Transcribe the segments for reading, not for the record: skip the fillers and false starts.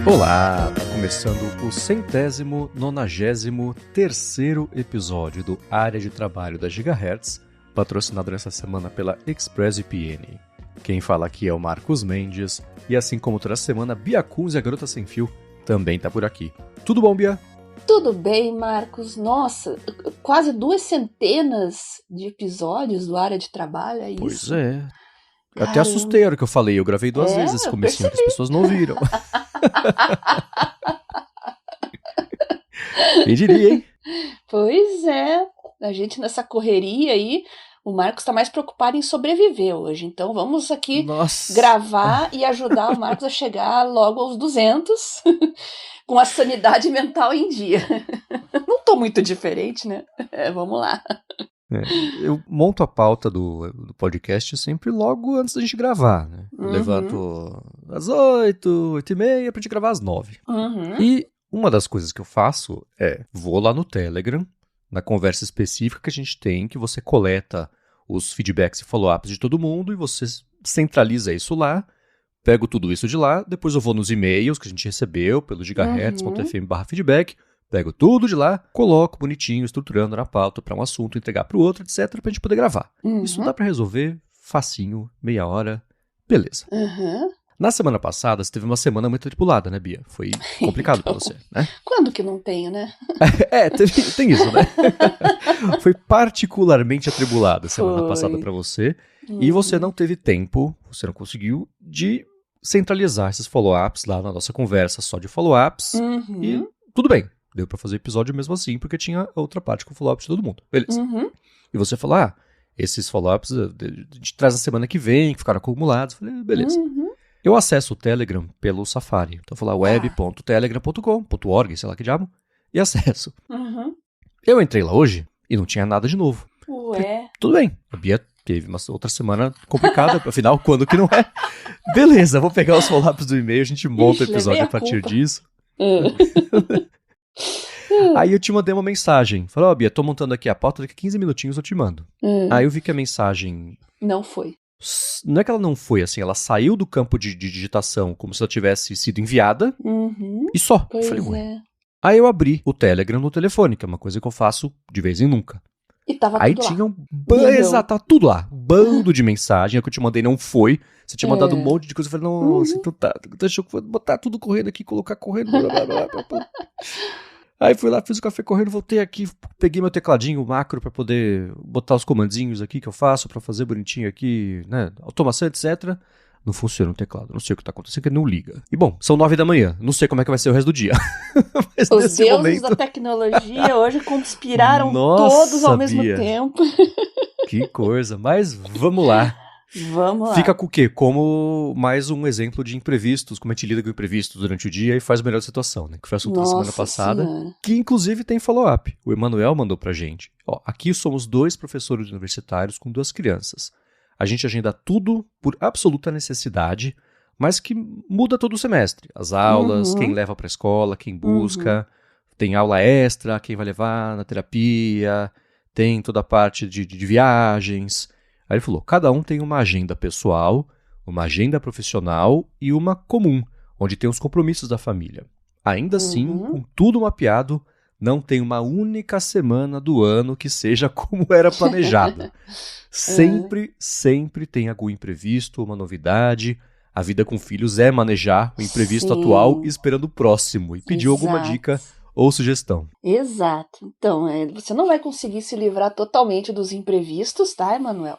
Olá, tá começando o 193º episódio do Área de Trabalho da Gigahertz, patrocinado nessa semana pela ExpressVPN. Quem fala aqui é o Marcos Mendes, e assim como toda semana, Bia Kunz e a Garota Sem Fio também tá por aqui. Tudo bom, Bia? Tudo bem, Marcos. Nossa, quase 200 de episódios do Área de Trabalho, é isso? Pois é. Eu até assustei a hora que eu falei, eu gravei 2 vezes esse comecinho que as pessoas não ouviram. Quem diria, hein? Pois é, a gente nessa correria aí, o Marcos tá mais preocupado em sobreviver hoje, então vamos aqui gravar e ajudar o Marcos a chegar logo aos 200, com a sanidade mental em dia. Não tô muito diferente, né? Vamos lá. Eu monto a pauta do podcast sempre logo antes da gente gravar, né? Eu levanto às 8, 8h30 pra gente gravar às 9. E uma das coisas que eu faço é, vou lá no Telegram, na conversa específica que a gente tem, que você coleta os feedbacks e follow-ups de todo mundo e você centraliza isso lá, pego tudo isso de lá, depois eu vou nos e-mails que a gente recebeu pelo gigahertz.fm/feedback, pego tudo de lá, coloco bonitinho, estruturando na pauta para um assunto, entregar para o outro, etc, pra gente poder gravar. Isso dá para resolver facinho, meia hora, beleza. Na semana passada, você teve uma semana muito atribulada, né, Bia? Foi complicado pra você, né? Quando que não tenho, né? Tem isso, né? Foi particularmente atribulada a semana passada pra você. E você não teve tempo, você não conseguiu, de centralizar esses follow-ups lá na nossa conversa só de follow-ups. E tudo bem, deu pra fazer episódio mesmo assim, porque tinha outra parte com follow-ups de todo mundo. Beleza. E você falou, esses follow-ups a gente traz na semana que vem, que ficaram acumulados. Eu falei, beleza. Eu acesso o Telegram pelo Safari. Então eu vou lá, web.telegram.com.org, sei lá que diabo, e acesso. Eu entrei lá hoje e não tinha nada de novo. Ué. Tudo bem, a Bia teve uma outra semana complicada, afinal, quando que não é? Beleza, vou pegar os follow-ups do e-mail, a gente monta o episódio a partir disso. Aí eu te mandei uma mensagem. Falei, Bia, tô montando aqui a pauta, daqui a 15 minutinhos eu te mando. Aí eu vi que a mensagem... Não foi. Não é que ela não foi, assim, ela saiu do campo de digitação como se ela tivesse sido enviada e só. Pois eu falei, Aí eu abri o Telegram no telefone, que é uma coisa que eu faço de vez em nunca. E tava Aí tudo tinha lá. Exato, tava tudo lá. Bando de mensagem, a que eu te mandei não foi. Você tinha mandado um monte de coisa, eu falei, nossa, então tá, deixa eu botar tudo correndo aqui, colocar correndo, blá, blá, blá, blá, blá. Aí fui lá, fiz o café correndo, voltei aqui, peguei meu tecladinho, o macro, pra poder botar os comandinhos aqui que eu faço, pra fazer bonitinho aqui, né, automação, etc. Não funciona o teclado, não sei o que tá acontecendo, que ele não liga. E bom, são 9 da manhã, não sei como é que vai ser o resto do dia. Mas os deuses da tecnologia hoje conspiraram todos ao mesmo tempo. Que coisa, mas vamos lá. Vamos lá. Fica com o quê? Como mais um exemplo de imprevistos, como a gente lida com imprevistos durante o dia e faz a melhor situação, né? Que foi o assunto da semana passada, que inclusive tem follow-up. O Emanuel mandou pra gente. Aqui somos 2 professores universitários com 2 crianças. A gente agenda tudo por absoluta necessidade, mas que muda todo o semestre. As aulas, quem leva pra escola, quem busca, tem aula extra, quem vai levar na terapia, tem toda a parte de viagens... Aí ele falou, cada um tem uma agenda pessoal, uma agenda profissional e uma comum, onde tem os compromissos da família. Ainda assim, com tudo mapeado, não tem uma única semana do ano que seja como era planejado. Sempre tem algum imprevisto, uma novidade. A vida com filhos é manejar o imprevisto atual esperando o próximo e pedir alguma dica ou sugestão. Exato. Então, você não vai conseguir se livrar totalmente dos imprevistos, tá, Emanuel?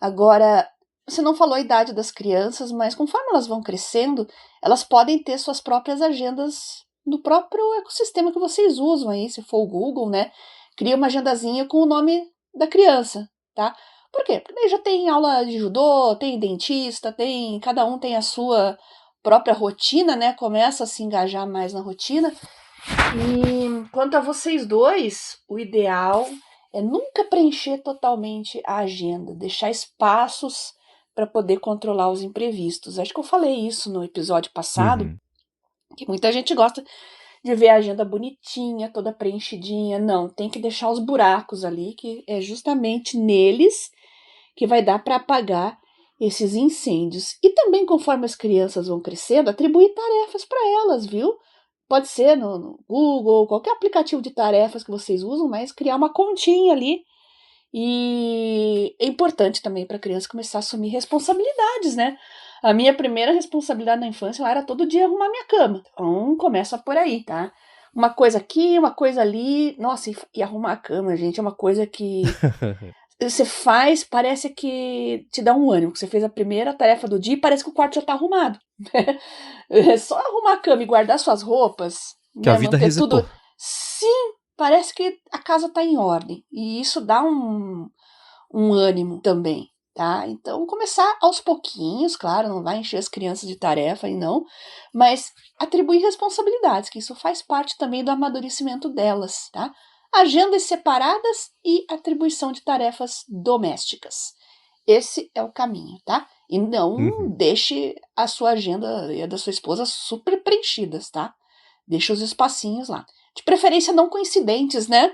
Agora, você não falou a idade das crianças, mas conforme elas vão crescendo, elas podem ter suas próprias agendas no próprio ecossistema que vocês usam aí, se for o Google, né? Cria uma agendazinha com o nome da criança, tá? Por quê? Porque daí já tem aula de judô, tem dentista, cada um tem a sua própria rotina, né? Começa a se engajar mais na rotina. E quanto a vocês 2, o ideal é nunca preencher totalmente a agenda, deixar espaços para poder controlar os imprevistos. Acho que eu falei isso no episódio passado, que muita gente gosta de ver a agenda bonitinha, toda preenchidinha. Não, tem que deixar os buracos ali, que é justamente neles que vai dar para apagar esses incêndios. E também, conforme as crianças vão crescendo, atribuir tarefas para elas, viu? Pode ser no Google, qualquer aplicativo de tarefas que vocês usam, mas criar uma continha ali. E é importante também para a criança começar a assumir responsabilidades, né? A minha primeira responsabilidade na infância era todo dia arrumar minha cama. Então, começa por aí, tá? Uma coisa aqui, uma coisa ali. Nossa, e arrumar a cama, gente, é uma coisa que você faz, parece que te dá um ânimo. Você fez a primeira tarefa do dia e parece que o quarto já tá arrumado. É só arrumar a cama e guardar suas roupas, que né, a vida resetou. tudo. Sim, parece que a casa tá em ordem. E isso dá um ânimo também, tá? Então, começar aos pouquinhos, claro, não vai encher as crianças de tarefa e não, mas atribuir responsabilidades, que isso faz parte também do amadurecimento delas, tá? Agendas separadas e atribuição de tarefas domésticas. Esse é o caminho, tá? E não deixe a sua agenda e a da sua esposa super preenchidas, tá? Deixa os espacinhos lá. De preferência não coincidentes, né?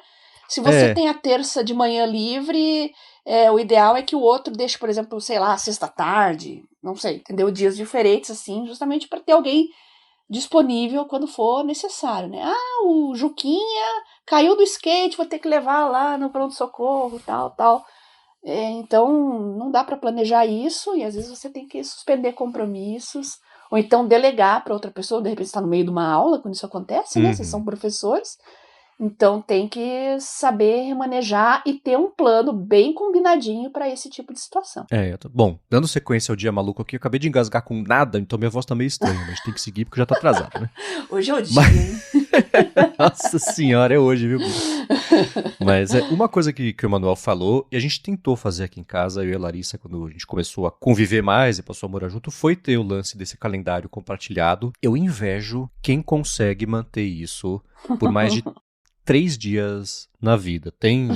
Se você tem a terça de manhã livre, o ideal é que o outro deixe, por exemplo, sei lá, sexta-tarde, não sei, entendeu? Dias diferentes, assim, justamente para ter alguém disponível quando for necessário, né? Ah, o Juquinha caiu do skate, vou ter que levar lá no pronto-socorro, tal. Então, não dá para planejar isso e às vezes você tem que suspender compromissos ou então delegar para outra pessoa, de repente está no meio de uma aula quando isso acontece, né? Vocês são professores, então tem que saber manejar e ter um plano bem combinadinho para esse tipo de situação. Bom, dando sequência ao dia maluco aqui, eu acabei de engasgar com nada, então minha voz tá meio estranha, mas tem que seguir porque já tá atrasado, né? Hoje é o dia, hein? Nossa senhora, é hoje, viu? Mas uma coisa que o Emanuel falou, e a gente tentou fazer aqui em casa, eu e a Larissa, quando a gente começou a conviver mais e passou a morar junto, foi ter o lance desse calendário compartilhado. Eu invejo quem consegue manter isso por mais de 3 dias na vida. Tem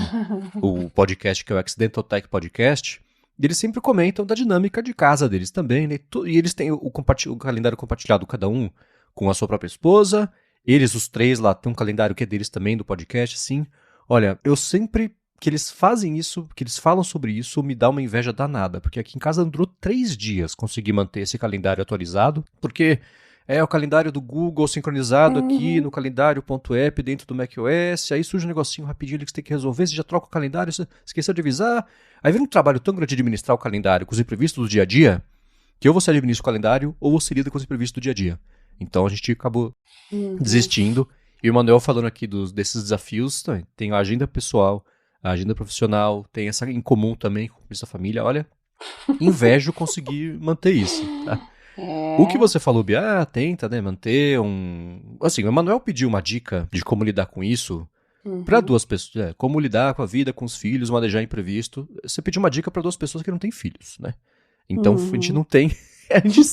o podcast que é o Accidental Tech Podcast, e eles sempre comentam da dinâmica de casa deles também, né? E eles têm o calendário compartilhado, cada um com a sua própria esposa. Eles, os três lá, tem um calendário que é deles também, do podcast, sim. Olha, eu sempre que eles fazem isso, que eles falam sobre isso, me dá uma inveja danada, porque aqui em casa durou 3 dias conseguir manter esse calendário atualizado, porque o calendário do Google sincronizado aqui no calendário.app dentro do macOS, aí surge um negocinho rapidinho ali que você tem que resolver, você já troca o calendário, você esqueceu de avisar, aí vem um trabalho tão grande de administrar o calendário com os imprevistos do dia a dia, que ou você administra o calendário ou você lida com os imprevistos do dia a dia. Então a gente acabou desistindo. E o Manuel falando aqui desses desafios, tem a agenda pessoal, a agenda profissional, tem essa em comum também com a família. Olha, invejo conseguir manter isso, tá? O que você falou, Bia, tenta, né, manter Assim, o Emanuel pediu uma dica de como lidar com isso para 2 pessoas. Como lidar com a vida, com os filhos, manejar imprevisto. Você pediu uma dica para 2 pessoas que não têm filhos, né? Então a gente não tem...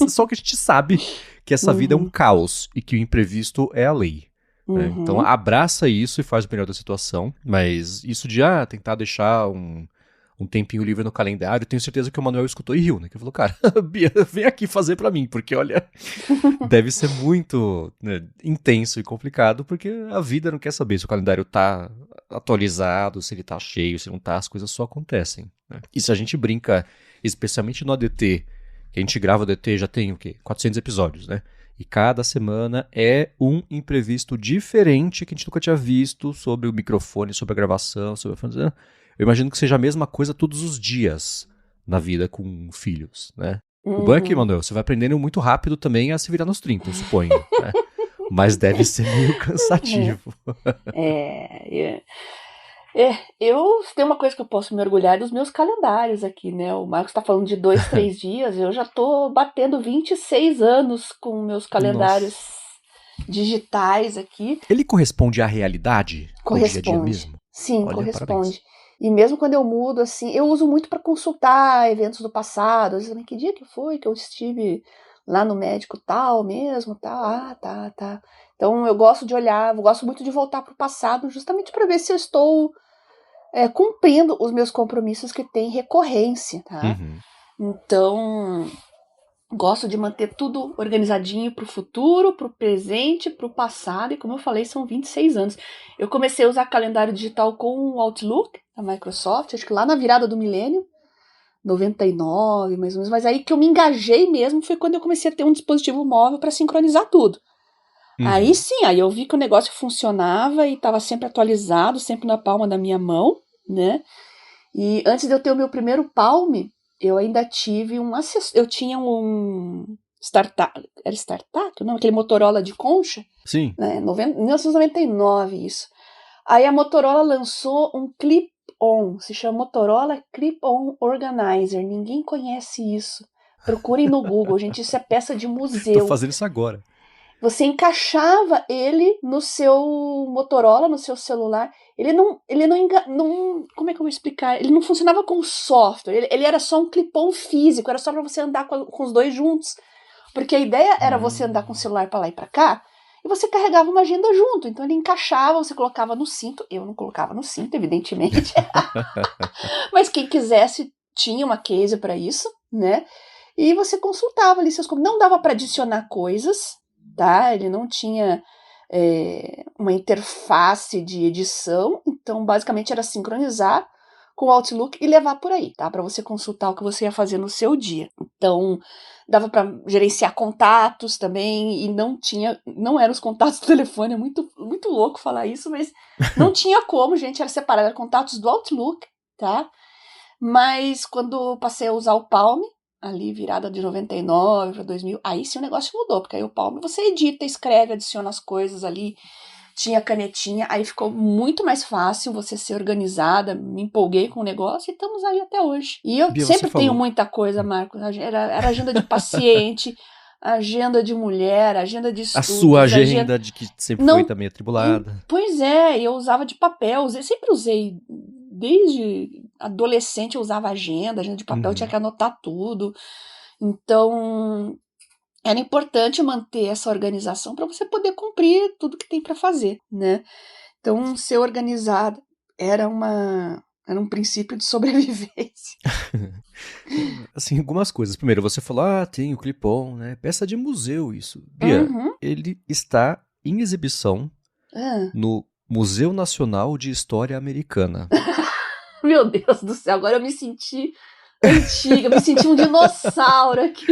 só que a gente sabe que essa vida é um caos e que o imprevisto é a lei. Né? Então abraça isso e faz o melhor da situação. Mas isso de tentar deixar um tempinho livre no calendário, tenho certeza que o Manuel escutou e riu, né? Que falou, cara, Bia, vem aqui fazer pra mim, porque olha, deve ser muito, né, intenso e complicado, porque a vida não quer saber se o calendário tá atualizado, se ele tá cheio, se não tá, as coisas só acontecem. Né? E se a gente brinca, especialmente no ADT, que a gente grava o ADT já tem o quê? 400 episódios, né? E cada semana é um imprevisto diferente que a gente nunca tinha visto sobre o microfone, sobre a gravação, sobre a... Eu imagino que seja a mesma coisa todos os dias na vida com filhos, né? O bom é que, Manuel, você vai aprendendo muito rápido também a se virar nos 30, eu suponho, né? Mas deve ser meio cansativo. Eu tenho uma coisa que eu posso me orgulhar dos meus calendários aqui, né? O Marcos tá falando de 2, 3 dias, eu já tô batendo 26 anos com meus calendários digitais aqui. Ele corresponde à realidade? Corresponde. Do dia a dia mesmo? Sim, olha, corresponde. Parabéns. E mesmo quando eu mudo, assim, eu uso muito para consultar eventos do passado. Às vezes, que dia que foi que eu estive lá no médico tal mesmo, tal, tá. Então eu gosto de olhar, eu gosto muito de voltar para o passado, justamente para ver se eu estou cumprindo os meus compromissos que têm recorrência, tá? Então, gosto de manter tudo organizadinho para o futuro, para o presente, para o passado, e como eu falei, são 26 anos. Eu comecei a usar calendário digital com o Outlook, da Microsoft, acho que lá na virada do milênio, 99, mais ou menos. Mas aí que eu me engajei mesmo foi quando eu comecei a ter um dispositivo móvel para sincronizar tudo. Aí sim, aí eu vi que o negócio funcionava e estava sempre atualizado, sempre na palma da minha mão, né? E antes de eu ter o meu primeiro Palm, eu ainda tive eu tinha um StarTAC, era StarTAC? Não, aquele Motorola de concha? Sim. Né? 1999 isso. Aí a Motorola lançou um clip-on, se chama Motorola Clip-on Organizer. Ninguém conhece isso. Procurem no Google, gente, isso é peça de museu. Tô fazendo isso agora. Você encaixava ele no seu Motorola, no seu celular. Ele não, como é que eu vou explicar? Ele não funcionava com software. Ele era só um clip-on físico. Era só para você andar com os dois juntos. Porque a ideia era você andar com o celular para lá e para cá. E você carregava uma agenda junto. Então ele encaixava, você colocava no cinto. Eu não colocava no cinto, evidentemente. Mas quem quisesse tinha uma case para isso, né? E você consultava ali seus... Não dava para adicionar coisas, tá? Ele não tinha uma interface de edição. Então, basicamente, era sincronizar com o Outlook e levar por aí, tá? Para você consultar o que você ia fazer no seu dia. Então, dava para gerenciar contatos também, e não eram os contatos do telefone, é muito, muito louco falar isso, mas não tinha como, gente, era separado, eram contatos do Outlook, tá? Mas quando passei a usar o Palm, ali virada de 99 para 2000, aí sim o negócio mudou, porque aí o Palm você edita, escreve, adiciona as coisas ali, tinha canetinha, aí ficou muito mais fácil você ser organizada, me empolguei com o negócio e estamos aí até hoje. E eu Bia, sempre tenho muita coisa, Marcos, era agenda de paciente, agenda de mulher, agenda de estudos. A sua agenda de que sempre foi também atribulada. Pois é, eu usava de papel, eu sempre usei, desde adolescente eu usava agenda de papel, eu tinha que anotar tudo. Então, era importante manter essa organização para você poder cumprir tudo que tem para fazer, né? Então, ser organizado era um princípio de sobrevivência. Assim, algumas coisas. Primeiro, você falou, tem o clip-on, né? Peça de museu isso. Bia, ele está em exibição no Museu Nacional de História Americana. Meu Deus do céu, agora eu me senti antiga, me senti um dinossauro aqui.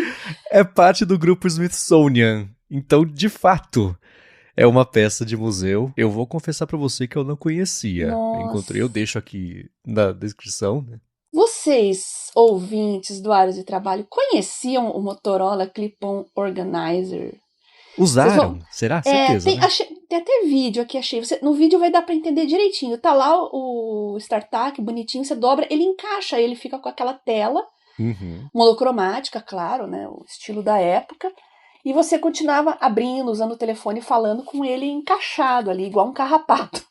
É parte do grupo Smithsonian. Então, de fato, é uma peça de museu. Eu vou confessar pra você que eu não conhecia. Eu deixo aqui na descrição, né? Vocês, ouvintes do Áreas de Trabalho, conheciam o Motorola Clip-on Organizer? Usaram? Será? Certeza, tem, né? tem até vídeo aqui, achei. No vídeo vai dar pra entender direitinho. Tá lá o StarTAC, bonitinho, você dobra, ele encaixa, ele fica com aquela tela monocromática, claro, né? O estilo da época. E você continuava abrindo, usando o telefone, falando com ele encaixado ali, igual um carrapato.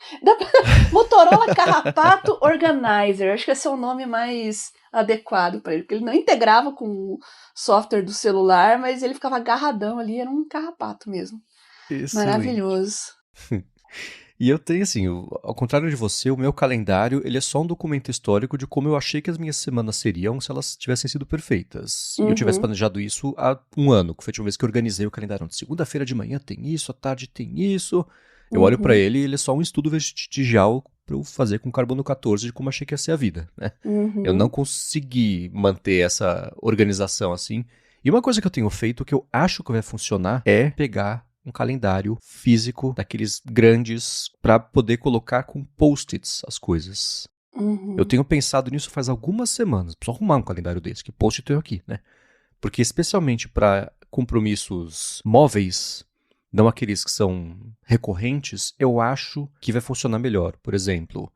Motorola Carrapato Organizer. Acho que esse é o nome mais adequado para ele, porque ele não integrava com o software do celular, mas ele ficava agarradão ali, era um carrapato mesmo. Excelente. Maravilhoso. E eu tenho, assim, ao contrário de você, o meu calendário, ele é só um documento histórico de como eu achei que as minhas semanas seriam se elas tivessem sido perfeitas. E eu tivesse planejado isso há um ano, que foi a última vez que eu organizei o calendário. De segunda-feira de manhã tem isso, à tarde tem isso. Eu olho pra ele e ele é só um estudo vestigial pra eu fazer com carbono 14 de como achei que ia ser a vida, né? Eu não consegui manter essa organização assim. E uma coisa que eu tenho feito, que eu acho que vai funcionar, é pegar um calendário físico, daqueles grandes, para poder colocar com post-its as coisas. Eu tenho pensado nisso faz algumas semanas. Preciso arrumar um calendário desse, que post-it eu tenho aqui, né? Porque especialmente para compromissos móveis, não aqueles que são recorrentes, eu acho que vai funcionar melhor. Por exemplo,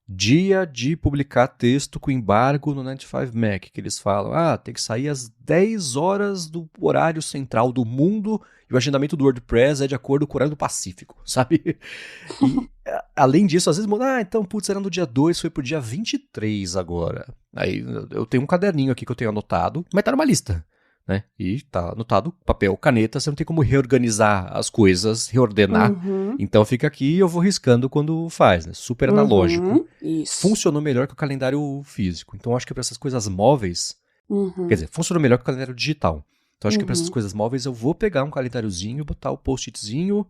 dia de publicar texto com embargo no 95 Mac, que eles falam, tem que sair às 10 horas do horário central do mundo e o agendamento do WordPress é de acordo com o horário do Pacífico, sabe? E, além disso, às vezes muda, então, era no dia 2, foi pro dia 23 agora. Aí eu tenho um caderninho aqui que eu tenho anotado, mas tá numa lista, né? E tá anotado, papel, caneta, você não tem como reorganizar as coisas, reordenar. Então fica aqui e eu vou riscando quando faz, né? Super analógico. Isso. Funcionou melhor que o calendário físico. Então acho que para essas coisas móveis, quer dizer, funcionou melhor que o calendário digital. Então acho que para essas coisas móveis eu vou pegar um calendáriozinho, botar o post-itzinho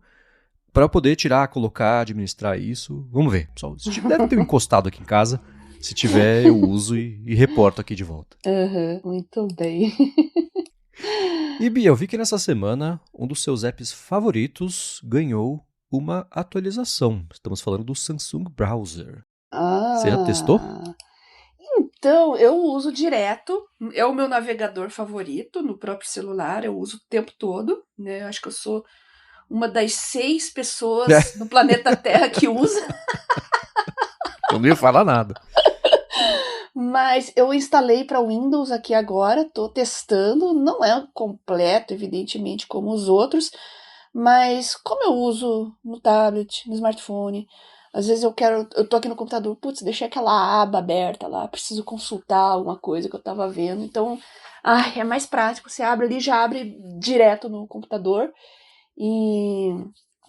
para poder tirar, colocar, administrar isso. Vamos ver, pessoal. Deve ter um encostado aqui em casa. Se tiver, eu uso e reporto aqui de volta. Muito bem. E Bia, eu vi que nessa semana um dos seus apps favoritos ganhou uma atualização. Estamos falando do Samsung Browser. Você já testou? Então, eu uso direto. É o meu navegador favorito no próprio celular. Eu uso o tempo todo, né? Eu acho que eu sou uma das 6 pessoas no planeta Terra que usa. Eu não ia falar nada. Mas eu instalei para Windows aqui agora, estou testando. Não é completo, evidentemente, como os outros, mas como eu uso no tablet, no smartphone, às vezes eu tô aqui no computador, putz, deixei aquela aba aberta lá, preciso consultar alguma coisa que eu estava vendo. Então, é mais prático, você abre ali, já abre direto no computador. E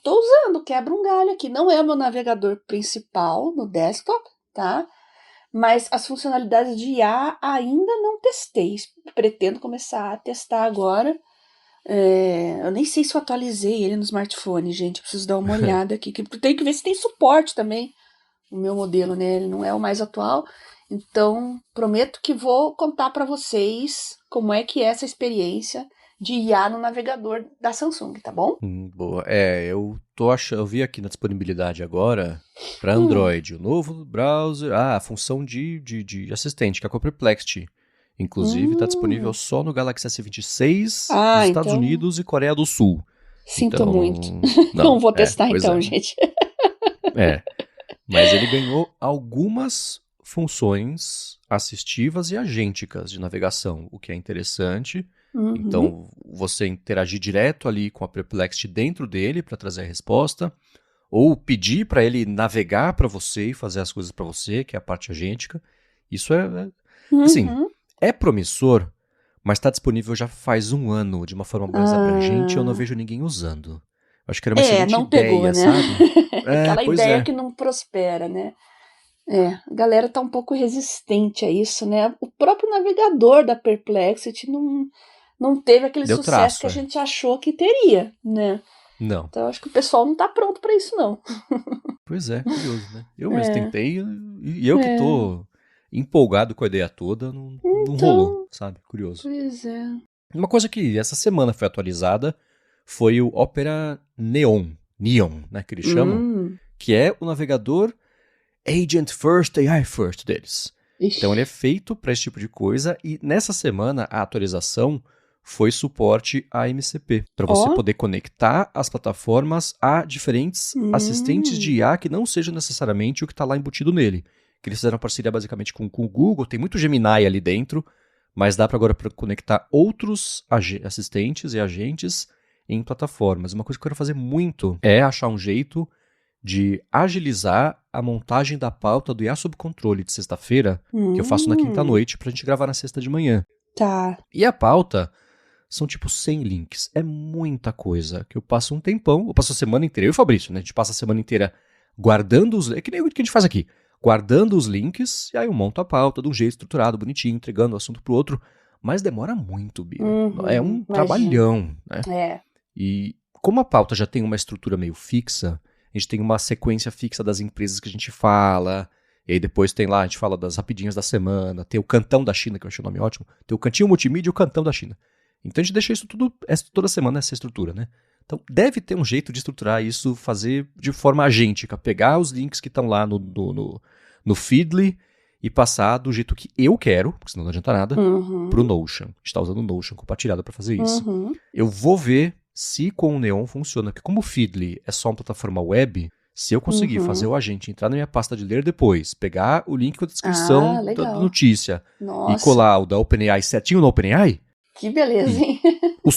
tô usando, quebra um galho aqui. Não é o meu navegador principal no desktop, tá? Mas as funcionalidades de IA ainda não testei. Pretendo começar a testar agora. Eu nem sei se eu atualizei ele no smartphone, gente. Preciso dar uma olhada aqui. Tem que ver se tem suporte também. O meu modelo, né? Ele não é o mais atual. Então, prometo que vou contar para vocês como é que é essa experiência de IA no navegador da Samsung, tá bom? Boa. Eu vi aqui na disponibilidade agora para Android, o novo browser, a função de assistente, que é com o Perplexity. Inclusive, está disponível só no Galaxy S26, nos Estados Unidos e Coreia do Sul. Sinto muito. Não vou testar então, gente. Mas ele ganhou algumas funções assistivas e agênticas de navegação, o que é interessante. Então, você interagir direto ali com a Perplexity dentro dele para trazer a resposta, ou pedir para ele navegar para você e fazer as coisas para você, que é a parte agêntica. Isso assim, é promissor, mas está disponível já faz um ano, de uma forma mais abrangente, e eu não vejo ninguém usando. Acho que era uma excelente não ideia, pegou, né? sabe? Aquela ideia que não prospera, né? A galera tá um pouco resistente a isso, né? O próprio navegador da Perplexity não teve aquele Deu sucesso traço, que a gente achou que teria, né? Não. Então acho que o pessoal não tá pronto para isso, não. Pois é, curioso, né? Eu mesmo tentei e eu que tô empolgado com a ideia toda, não rolou, sabe? Curioso. Pois é. Uma coisa que essa semana foi atualizada foi o Opera Neon, né, que eles chamam, que é o navegador Agent First, AI First deles. Ixi. Então ele é feito para esse tipo de coisa e nessa semana a atualização foi suporte a MCP, para você poder conectar as plataformas a diferentes assistentes de IA que não sejam necessariamente o que está lá embutido nele. Que eles fizeram parceria basicamente com o Google, tem muito Gemini ali dentro, mas dá para agora conectar outros assistentes e agentes em plataformas. Uma coisa que eu quero fazer muito é achar um jeito de agilizar a montagem da pauta do IA Sob Controle de sexta-feira, que eu faço na quinta-noite pra gente gravar na sexta de manhã. Tá. E a pauta são tipo 100 links. É muita coisa que eu passo um tempão, eu passo a semana inteira, eu e o Fabrício, né? A gente passa a semana inteira guardando os... É que nem o que a gente faz aqui. Guardando os links, e aí eu monto a pauta de um jeito estruturado, bonitinho, entregando o assunto pro outro. Mas demora muito, Bia. É um trabalhão, né? E como a pauta já tem uma estrutura meio fixa, a gente tem uma sequência fixa das empresas que a gente fala, e aí depois tem lá, a gente fala das rapidinhas da semana, tem o Cantão da China, que eu achei o nome ótimo, tem o Cantinho Multimídia e o Cantão da China. Então a gente deixa isso tudo, toda semana, essa estrutura, né? Então deve ter um jeito de estruturar isso, fazer de forma agêntica, pegar os links que estão lá no Feedly e passar do jeito que eu quero, porque senão não adianta nada, pro Notion. A gente está usando o Notion compartilhado para fazer isso. Eu vou ver se com o Neon funciona, porque como o Feedly é só uma plataforma web, se eu conseguir fazer o agente entrar na minha pasta de ler depois, pegar o link com a descrição da notícia e colar o da OpenAI certinho no OpenAI, que beleza, hein?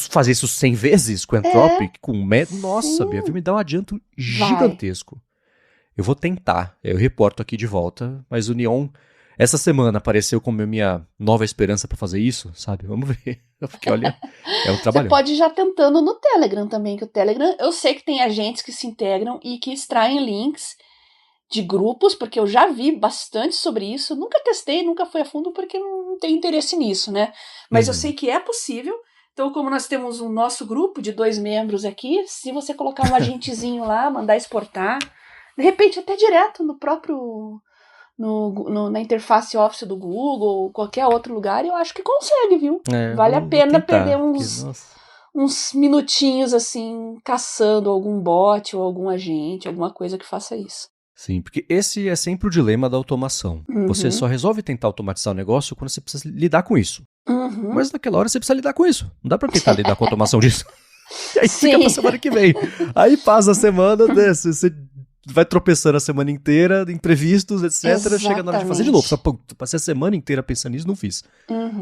Fazer isso 100 vezes com o Anthropic, com o nossa, Bia, vai me dar um adianto gigantesco. Eu vou tentar, eu reporto aqui de volta, mas o Neon essa semana apareceu como a minha nova esperança pra fazer isso, sabe? Vamos ver. Porque, olha, é um trabalho. Você pode ir já tentando no Telegram também, que o Telegram, eu sei que tem agentes que se integram e que extraem links de grupos, porque eu já vi bastante sobre isso. Nunca testei, nunca fui a fundo, porque não tenho interesse nisso, né? Mas eu sei que é possível. Então, como nós temos um nosso grupo de 2 membros aqui, se você colocar um agentezinho lá, mandar exportar, de repente até direto no próprio na interface Office do Google ou qualquer outro lugar, eu acho que consegue, viu? Vale a pena perder uns minutinhos assim, caçando algum bot ou algum agente, alguma coisa que faça isso. Sim, porque esse é sempre o dilema da automação. Você só resolve tentar automatizar o negócio quando você precisa lidar com isso. Mas naquela hora você precisa lidar com isso. Não dá pra tentar lidar com a automação disso. E aí fica pra semana que vem. Aí passa a semana, né, você vai tropeçando a semana inteira, imprevistos, etc. Exatamente. Chega na hora de fazer de novo. Só passei a semana inteira pensando nisso, não fiz.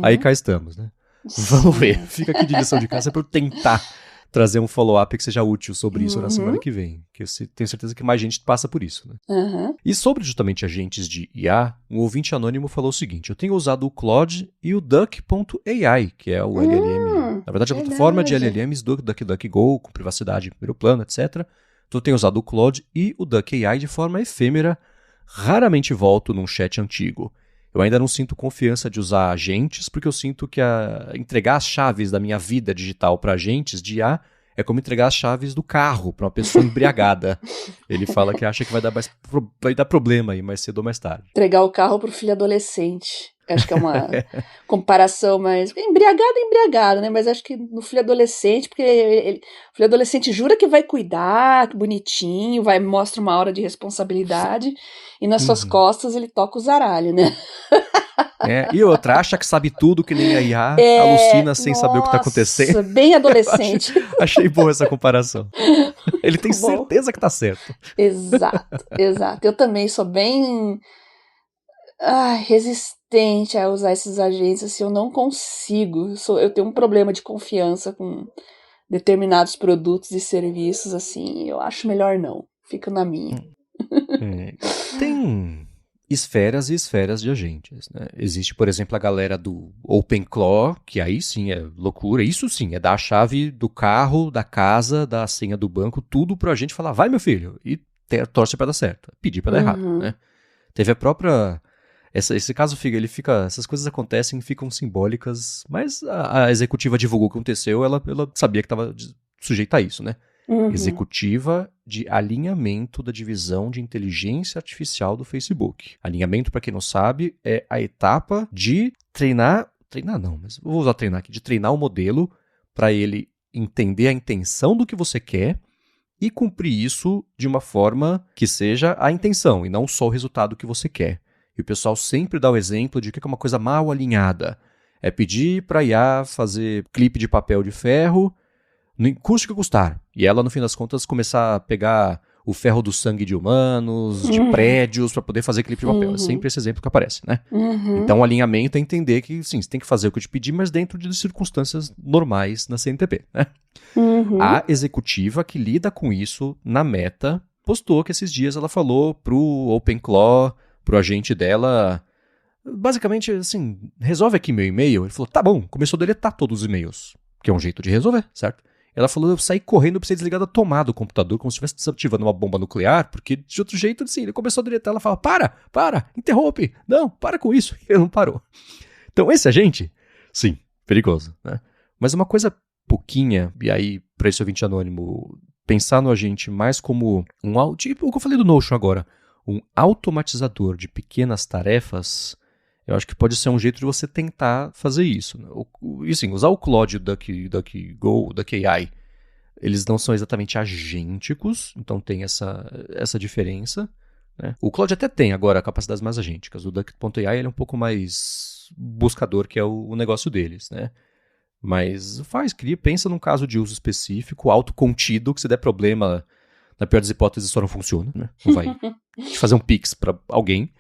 Aí cá estamos, né? Sim. Vamos ver. Fica aqui de lição de casa pra eu tentar trazer um follow-up que seja útil sobre isso na semana que vem. Que eu tenho certeza que mais gente passa por isso, né? E sobre justamente agentes de IA, um ouvinte anônimo falou o seguinte: eu tenho usado o Claude e o Duck.ai, que é o LLM. Na verdade, a plataforma de LLMs do DuckDuckGo, com privacidade em primeiro plano, etc. Então eu tenho usado o Claude e o Duck.ai de forma efêmera. Raramente volto num chat antigo. Eu ainda não sinto confiança de usar agentes, porque eu sinto que entregar as chaves da minha vida digital para agentes de IA é como entregar as chaves do carro para uma pessoa embriagada. Ele fala que acha que vai dar problema aí mais cedo ou mais tarde. Entregar o carro pro filho adolescente. Acho que é uma comparação mais... Embriagado, né? Mas acho que no filho adolescente, porque o filho adolescente jura que vai cuidar, que bonitinho, mostra uma aura de responsabilidade, e nas suas costas ele toca o zaralho, né? E outra, acha que sabe tudo, que nem a IA, alucina sem saber o que tá acontecendo. Bem adolescente. Achei boa essa comparação. Ele tem certeza que tá certo. Exato. Eu também sou bem resistente a usar esses agentes, assim, eu não consigo. Eu tenho um problema de confiança com determinados produtos e serviços, assim, eu acho melhor não. Fico na minha. Tem esferas e esferas de agentes, né? Existe, por exemplo, a galera do OpenClaw, que aí sim é loucura. Isso sim, é dar a chave do carro, da casa, da senha do banco, tudo pro agente falar, vai meu filho, e torce pra dar certo. Pedir pra dar errado, né? Teve a própria... Esse caso, essas coisas acontecem e ficam simbólicas, mas a executiva divulgou o que aconteceu, ela sabia que estava sujeita a isso, né? Executiva de alinhamento da divisão de inteligência artificial do Facebook. Alinhamento, para quem não sabe, é a etapa de treinar não, mas vou usar treinar aqui, de treinar o modelo para ele entender a intenção do que você quer e cumprir isso de uma forma que seja a intenção e não só o resultado que você quer. E o pessoal sempre dá o exemplo de que é uma coisa mal alinhada. É pedir para a IA fazer clipe de papel de ferro, custe o que custar. E ela, no fim das contas, começar a pegar o ferro do sangue de humanos, de prédios, para poder fazer clipe de papel. É sempre esse exemplo que aparece, né? Então, o alinhamento é entender que, sim, você tem que fazer o que eu te pedi, mas dentro de circunstâncias normais na CNTP, né? A executiva que lida com isso na Meta postou que esses dias ela falou pro OpenClaw, pro agente dela, basicamente assim, resolve aqui meu e-mail. Ele falou, tá bom, começou a deletar todos os e-mails, que é um jeito de resolver, certo? Ela falou, eu saí correndo pra você desligar da tomada do computador, como se estivesse desativando uma bomba nuclear, porque de outro jeito, assim, ele começou a deletar, ela fala, para, interrompe, não, para com isso, e ele não parou. Então esse agente, sim, perigoso, né? Mas uma coisa pouquinha, e aí, pra esse ouvinte anônimo, pensar no agente mais como tipo o que eu falei do Notion agora, um automatizador de pequenas tarefas, eu acho que pode ser um jeito de você tentar fazer isso. Né? E sim, usar o Claude, o DuckGo, o Duck.ai, eles não são exatamente agênticos, então tem essa diferença. Né? O Claude até tem agora capacidades mais agênticas, o Duck.ai ele é um pouco mais buscador, que é o negócio deles, né? Mas pensa num caso de uso específico, autocontido, que se der problema, na pior das hipóteses, só não funciona, né? Não vai te fazer um pix pra alguém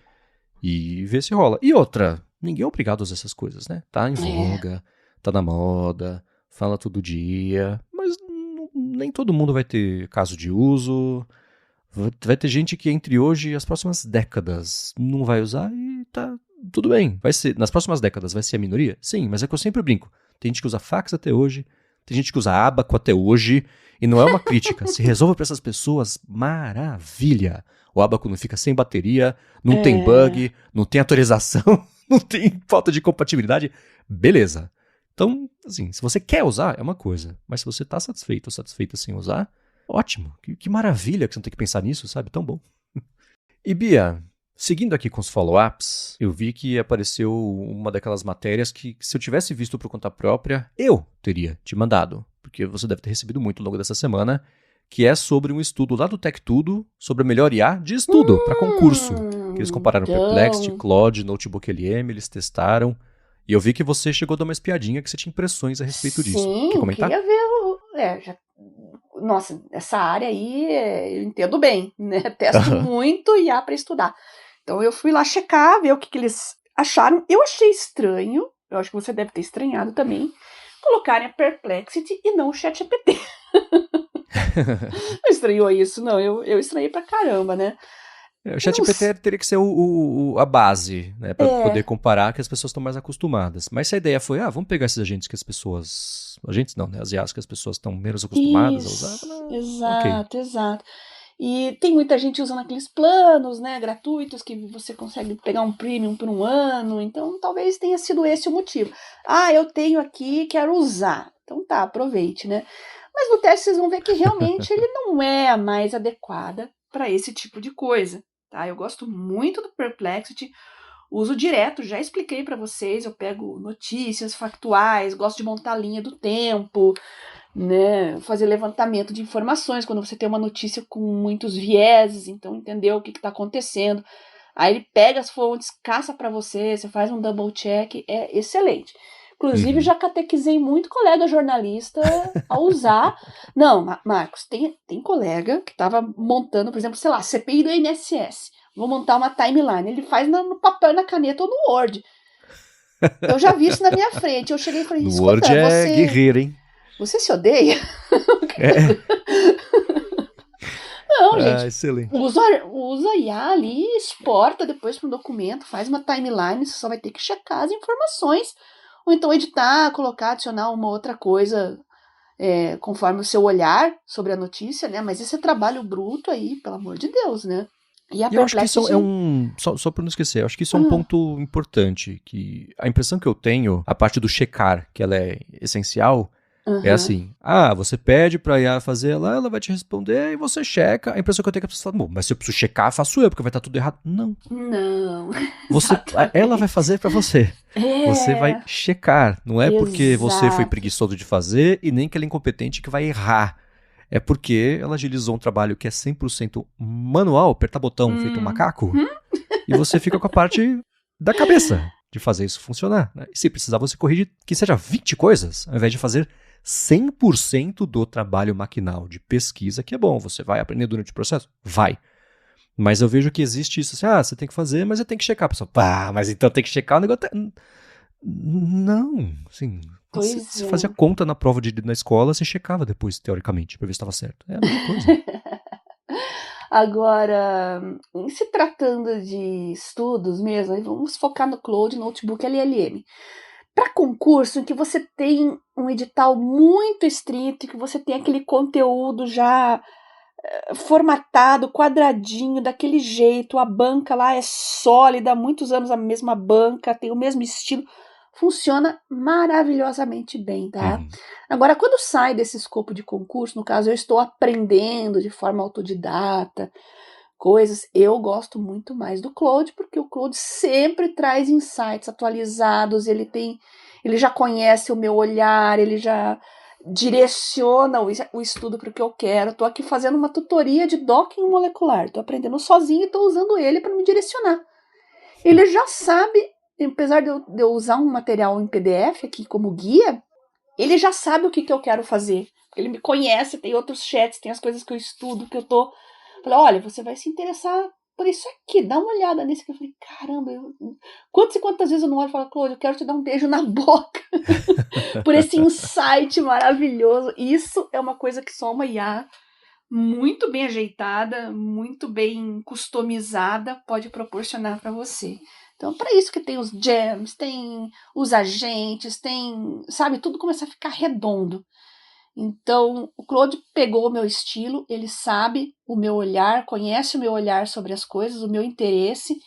e ver se rola. E outra, ninguém é obrigado a usar essas coisas, né? Tá em voga, tá na moda, fala todo dia, mas nem todo mundo vai ter caso de uso. Vai ter gente que entre hoje e as próximas décadas não vai usar e tá tudo bem. Vai ser, nas próximas décadas vai ser a minoria? Sim, mas é que eu sempre brinco. Tem gente que usa fax até hoje, tem gente que usa Abaco até hoje, e não é uma crítica. Se resolve para essas pessoas, maravilha. O Abaco não fica sem bateria, não tem bug, não tem atualização, não tem falta de compatibilidade. Beleza. Então, assim, se você quer usar, é uma coisa. Mas se você tá satisfeito ou satisfeita sem usar, ótimo. Que maravilha que você não tem que pensar nisso, sabe? Tão bom. E Bia, Seguindo aqui com os follow-ups, eu vi que apareceu uma daquelas matérias que, se eu tivesse visto por conta própria, eu teria te mandado, porque você deve ter recebido muito ao longo dessa semana, que é sobre um estudo lá do Tech Tudo sobre a melhor IA de estudo para concurso. Que eles compararam Perplexity, Claude, Notebook LM, eles testaram. E eu vi que você chegou a dar uma espiadinha, que você tinha impressões a respeito disso. Quer comentar? Queria ver. Nossa, essa área aí eu entendo bem, né? Testo muito IA para estudar. Então eu fui lá checar, ver o que eles acharam. Eu achei estranho, eu acho que você deve ter estranhado também, colocarem a Perplexity e não o ChatGPT. Não estranhou isso, não. Eu estranhei pra caramba, né? O ChatGPT teria que ser a base, né, para poder comparar, que as pessoas estão mais acostumadas. Mas se a ideia foi, vamos pegar esses agentes que as pessoas... Agentes não, né? As IAs que as pessoas estão menos acostumadas a usar. Exato. E tem muita gente usando aqueles planos, né, gratuitos, que você consegue pegar um premium por um ano. Então, talvez tenha sido esse o motivo. Eu tenho aqui, quero usar. Então tá, aproveite, né? Mas no teste vocês vão ver que realmente ele não é a mais adequada para esse tipo de coisa. Tá? Eu gosto muito do Perplexity, uso direto, já expliquei para vocês, eu pego notícias factuais, gosto de montar a linha do tempo, né, fazer levantamento de informações quando você tem uma notícia com muitos vieses, então entender o que está acontecendo. Aí ele pega as fontes, caça para você faz um double check, é excelente. Inclusive, já catequizei muito colega jornalista a usar. Não, Marcos, tem colega que estava montando, por exemplo, sei lá, CPI do INSS. Vou montar uma timeline. Ele faz no papel, na caneta ou no Word. Eu já vi isso na minha frente. Eu cheguei e falei, no Word é guerreiro, hein? Você se odeia? Não, gente. Excelente. Usa IA ali, exporta depois para um documento, faz uma timeline, você só vai ter que checar as informações. Ou então editar, colocar, adicionar uma outra coisa conforme o seu olhar sobre a notícia, né? Mas esse é trabalho bruto aí, pelo amor de Deus, né? E eu acho que isso é um... Só para não esquecer, eu acho que isso é um ponto importante, que a impressão que eu tenho, a parte do checar, que ela é essencial, é assim, você pede pra IA fazer ela vai te responder e você checa. A impressão que eu tenho é que a pessoa fala, mas se eu preciso checar, faço eu, porque vai estar tudo errado. Não. Ela vai fazer pra você. Você vai checar. Não é porque você foi preguiçoso de fazer e nem que ela é incompetente que vai errar. É porque ela agilizou um trabalho que é 100% manual, apertar botão feito um macaco, e você fica com a parte da cabeça de fazer isso funcionar. Né? E se precisar, você corrige que seja 20 coisas, ao invés de fazer 100% do trabalho maquinal de pesquisa, que é bom. Você vai aprender durante o processo? Vai. Mas eu vejo que existe isso assim, você tem que fazer, mas você tem que checar. A pessoa, mas então tem que checar o negócio. Não, assim, você fazia conta na prova na escola, você checava depois, teoricamente, pra ver se estava certo. É a mesma coisa. Agora, em se tratando de estudos mesmo, vamos focar no Claude Notebook LLM. Para concurso em que você tem um edital muito estrito, que você tem aquele conteúdo já formatado, quadradinho, daquele jeito, a banca lá é sólida, há muitos anos a mesma banca, tem o mesmo estilo, funciona maravilhosamente bem, tá? Agora, quando sai desse escopo de concurso, no caso, eu estou aprendendo de forma autodidata, coisas, eu gosto muito mais do Claude, porque o Claude sempre traz insights atualizados, ele já conhece o meu olhar, ele já direciona o estudo para o que eu quero. Estou aqui fazendo uma tutoria de docking molecular, estou aprendendo sozinho e estou usando ele para me direcionar. Ele já sabe, apesar de eu usar um material em PDF aqui como guia, ele já sabe o que eu quero fazer. Ele me conhece, tem outros chats, tem as coisas que eu estudo, que eu tô... Falei, olha, você vai se interessar por isso aqui, dá uma olhada nesse. Eu falei, caramba, quantas e quantas vezes eu não olho e falo, Cláudia, eu quero te dar um beijo na boca por esse insight maravilhoso. Isso é uma coisa que só uma IA muito bem ajeitada, muito bem customizada pode proporcionar para você. Então, para isso que tem os gems, tem os agentes, tem, sabe, tudo começa a ficar redondo. Então, o Claude pegou o meu estilo, ele sabe o meu olhar, conhece o meu olhar sobre as coisas, o meu interesse,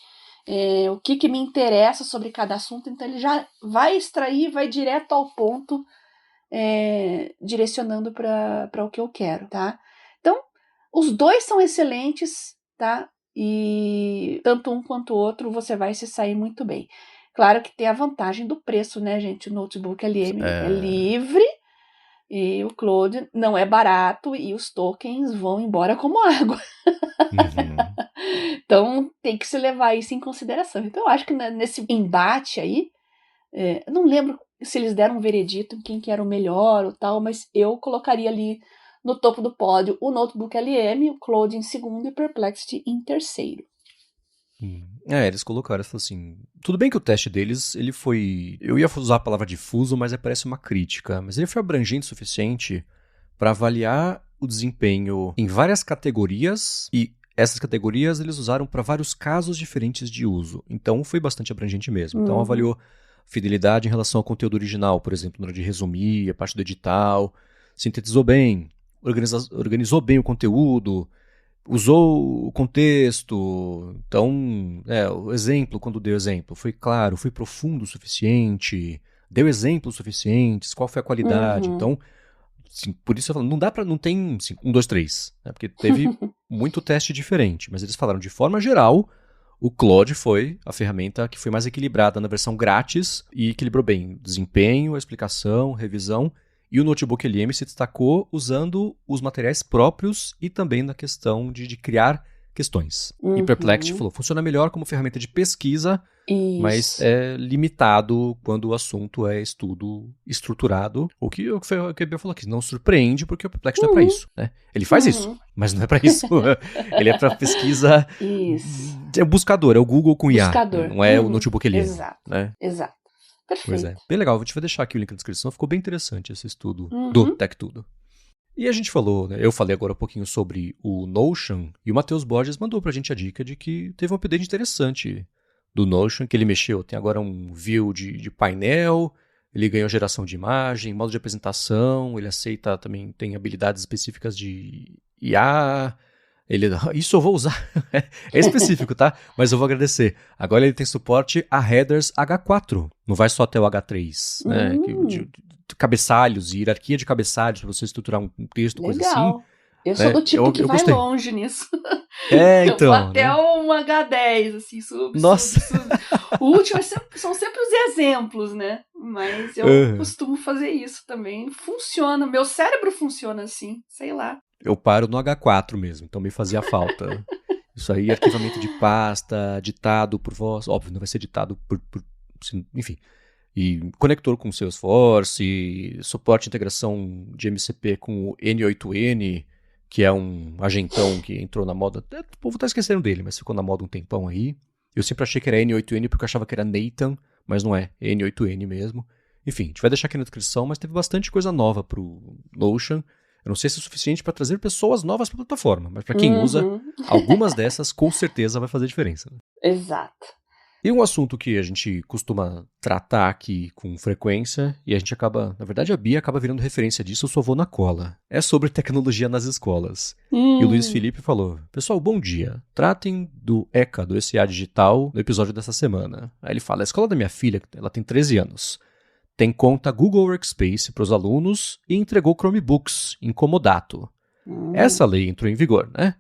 o que me interessa sobre cada assunto, então ele já vai extrair, vai direto ao ponto, direcionando para o que eu quero, tá? Então, os dois são excelentes, tá? e tanto um quanto o outro você vai se sair muito bem. Claro que tem a vantagem do preço, né, gente? O notebook LM é livre e o Claude não é barato e os tokens vão embora como água. Então tem que se levar isso em consideração. Então eu acho que nesse embate aí, eu não lembro se eles deram um veredito em quem que era o melhor ou tal, mas eu colocaria ali no topo do pódio o notebook LM, o Claude em segundo e o Perplexity em terceiro. Eles colocaram, falaram assim, tudo bem que o teste deles, ele foi, eu ia usar a palavra difuso, mas parece uma crítica, mas ele foi abrangente o suficiente para avaliar o desempenho em várias categorias e essas categorias eles usaram para vários casos diferentes de uso, então foi bastante abrangente mesmo. Então avaliou fidelidade em relação ao conteúdo original, por exemplo, na hora de resumir, a parte do edital, sintetizou bem, organizou bem o conteúdo, usou o contexto, então, o exemplo, quando deu exemplo, foi claro, foi profundo o suficiente, deu exemplos suficientes, qual foi a qualidade, então, assim, por isso eu falo, não tem assim, 1, 2, 3, né, porque teve muito teste diferente, mas eles falaram de forma geral, o Claude foi a ferramenta que foi mais equilibrada na versão grátis e equilibrou bem desempenho, explicação, revisão. E o Notebook LM se destacou usando os materiais próprios e também na questão de criar questões. E Perplexity falou, funciona melhor como ferramenta de pesquisa, mas é limitado quando o assunto é estudo estruturado. O que a Bia falou aqui, não surpreende porque o Perplexity não é para isso. Né? Ele faz isso, mas não é para isso. Ele é para pesquisa... É o buscador, é o Google com IA. Buscador. Não é o Notebook LM. Exato, né? Exato. Perfeito. Pois é. Bem legal, a gente vai deixar aqui o link na descrição, ficou bem interessante esse estudo do Tech Tudo. E a gente falou, né, eu falei agora um pouquinho sobre o Notion, e o Matheus Borges mandou pra gente a dica de que teve um update interessante do Notion, que ele mexeu, tem agora um view de painel, ele ganhou geração de imagem, modo de apresentação, ele aceita também, tem habilidades específicas de IA... Isso eu vou usar, é específico, tá? Mas eu vou agradecer. Agora ele tem suporte a headers H4, não vai só até o H3, né? De cabeçalhos e hierarquia de cabeçalhos para você estruturar um texto, Legal. Coisa assim. Eu sou do tipo que vai gostei. Longe nisso. Então. Eu vou até um H10, assim, Nossa. O último são sempre os exemplos, né? Mas eu costumo fazer isso também. Funciona, meu cérebro funciona assim, sei lá. Eu paro no H4 mesmo, então me fazia falta. Isso aí, arquivamento de pasta, ditado por voz, óbvio, não vai ser ditado por enfim. E conector com o Salesforce, suporte e integração de MCP com o N8N, que é um agentão que entrou na moda, o povo tá esquecendo dele, mas ficou na moda um tempão aí. Eu sempre achei que era N8N porque eu achava que era Nathan, mas não é, N8N mesmo. Enfim, a gente vai deixar aqui na descrição, mas teve bastante coisa nova pro Notion. Eu não sei se é suficiente para trazer pessoas novas para a plataforma, mas para quem usa, algumas dessas com certeza vai fazer diferença. Né? Exato. E um assunto que a gente costuma tratar aqui com frequência, e a gente acaba, na verdade a Bia acaba virando referência disso, eu só vou na cola, é sobre tecnologia nas escolas. E o Luiz Felipe falou, pessoal, bom dia, tratem do ECA, do ECA Digital, no episódio dessa semana. Aí ele fala, a escola da minha filha, ela tem 13 anos, tem conta Google Workspace para os alunos e entregou Chromebooks em comodato. Essa lei entrou em vigor, né?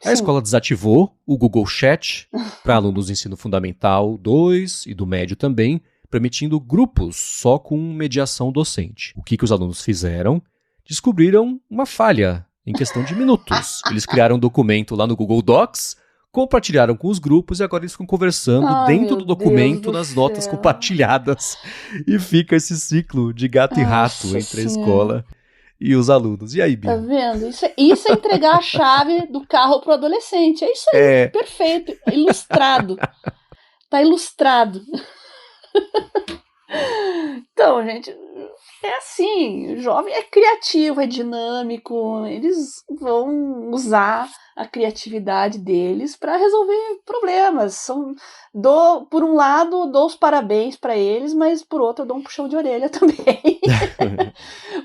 A escola desativou o Google Chat para alunos do ensino fundamental 2 e do médio também, permitindo grupos só com mediação docente. O que os alunos fizeram? Descobriram uma falha em questão de minutos. Eles criaram um documento lá no Google Docs, compartilharam com os grupos e agora eles ficam conversando dentro do documento nas notas compartilhadas. E fica esse ciclo de gato e rato entre a escola e os alunos. E aí, Bia? Tá vendo? Isso é entregar a chave do carro pro adolescente. É isso aí, perfeito. Ilustrado. Tá ilustrado. Então, gente, é assim, o jovem é criativo, é dinâmico, eles vão usar a criatividade deles para resolver problemas. Por um lado, dou os parabéns para eles, mas por outro, eu dou um puxão de orelha também.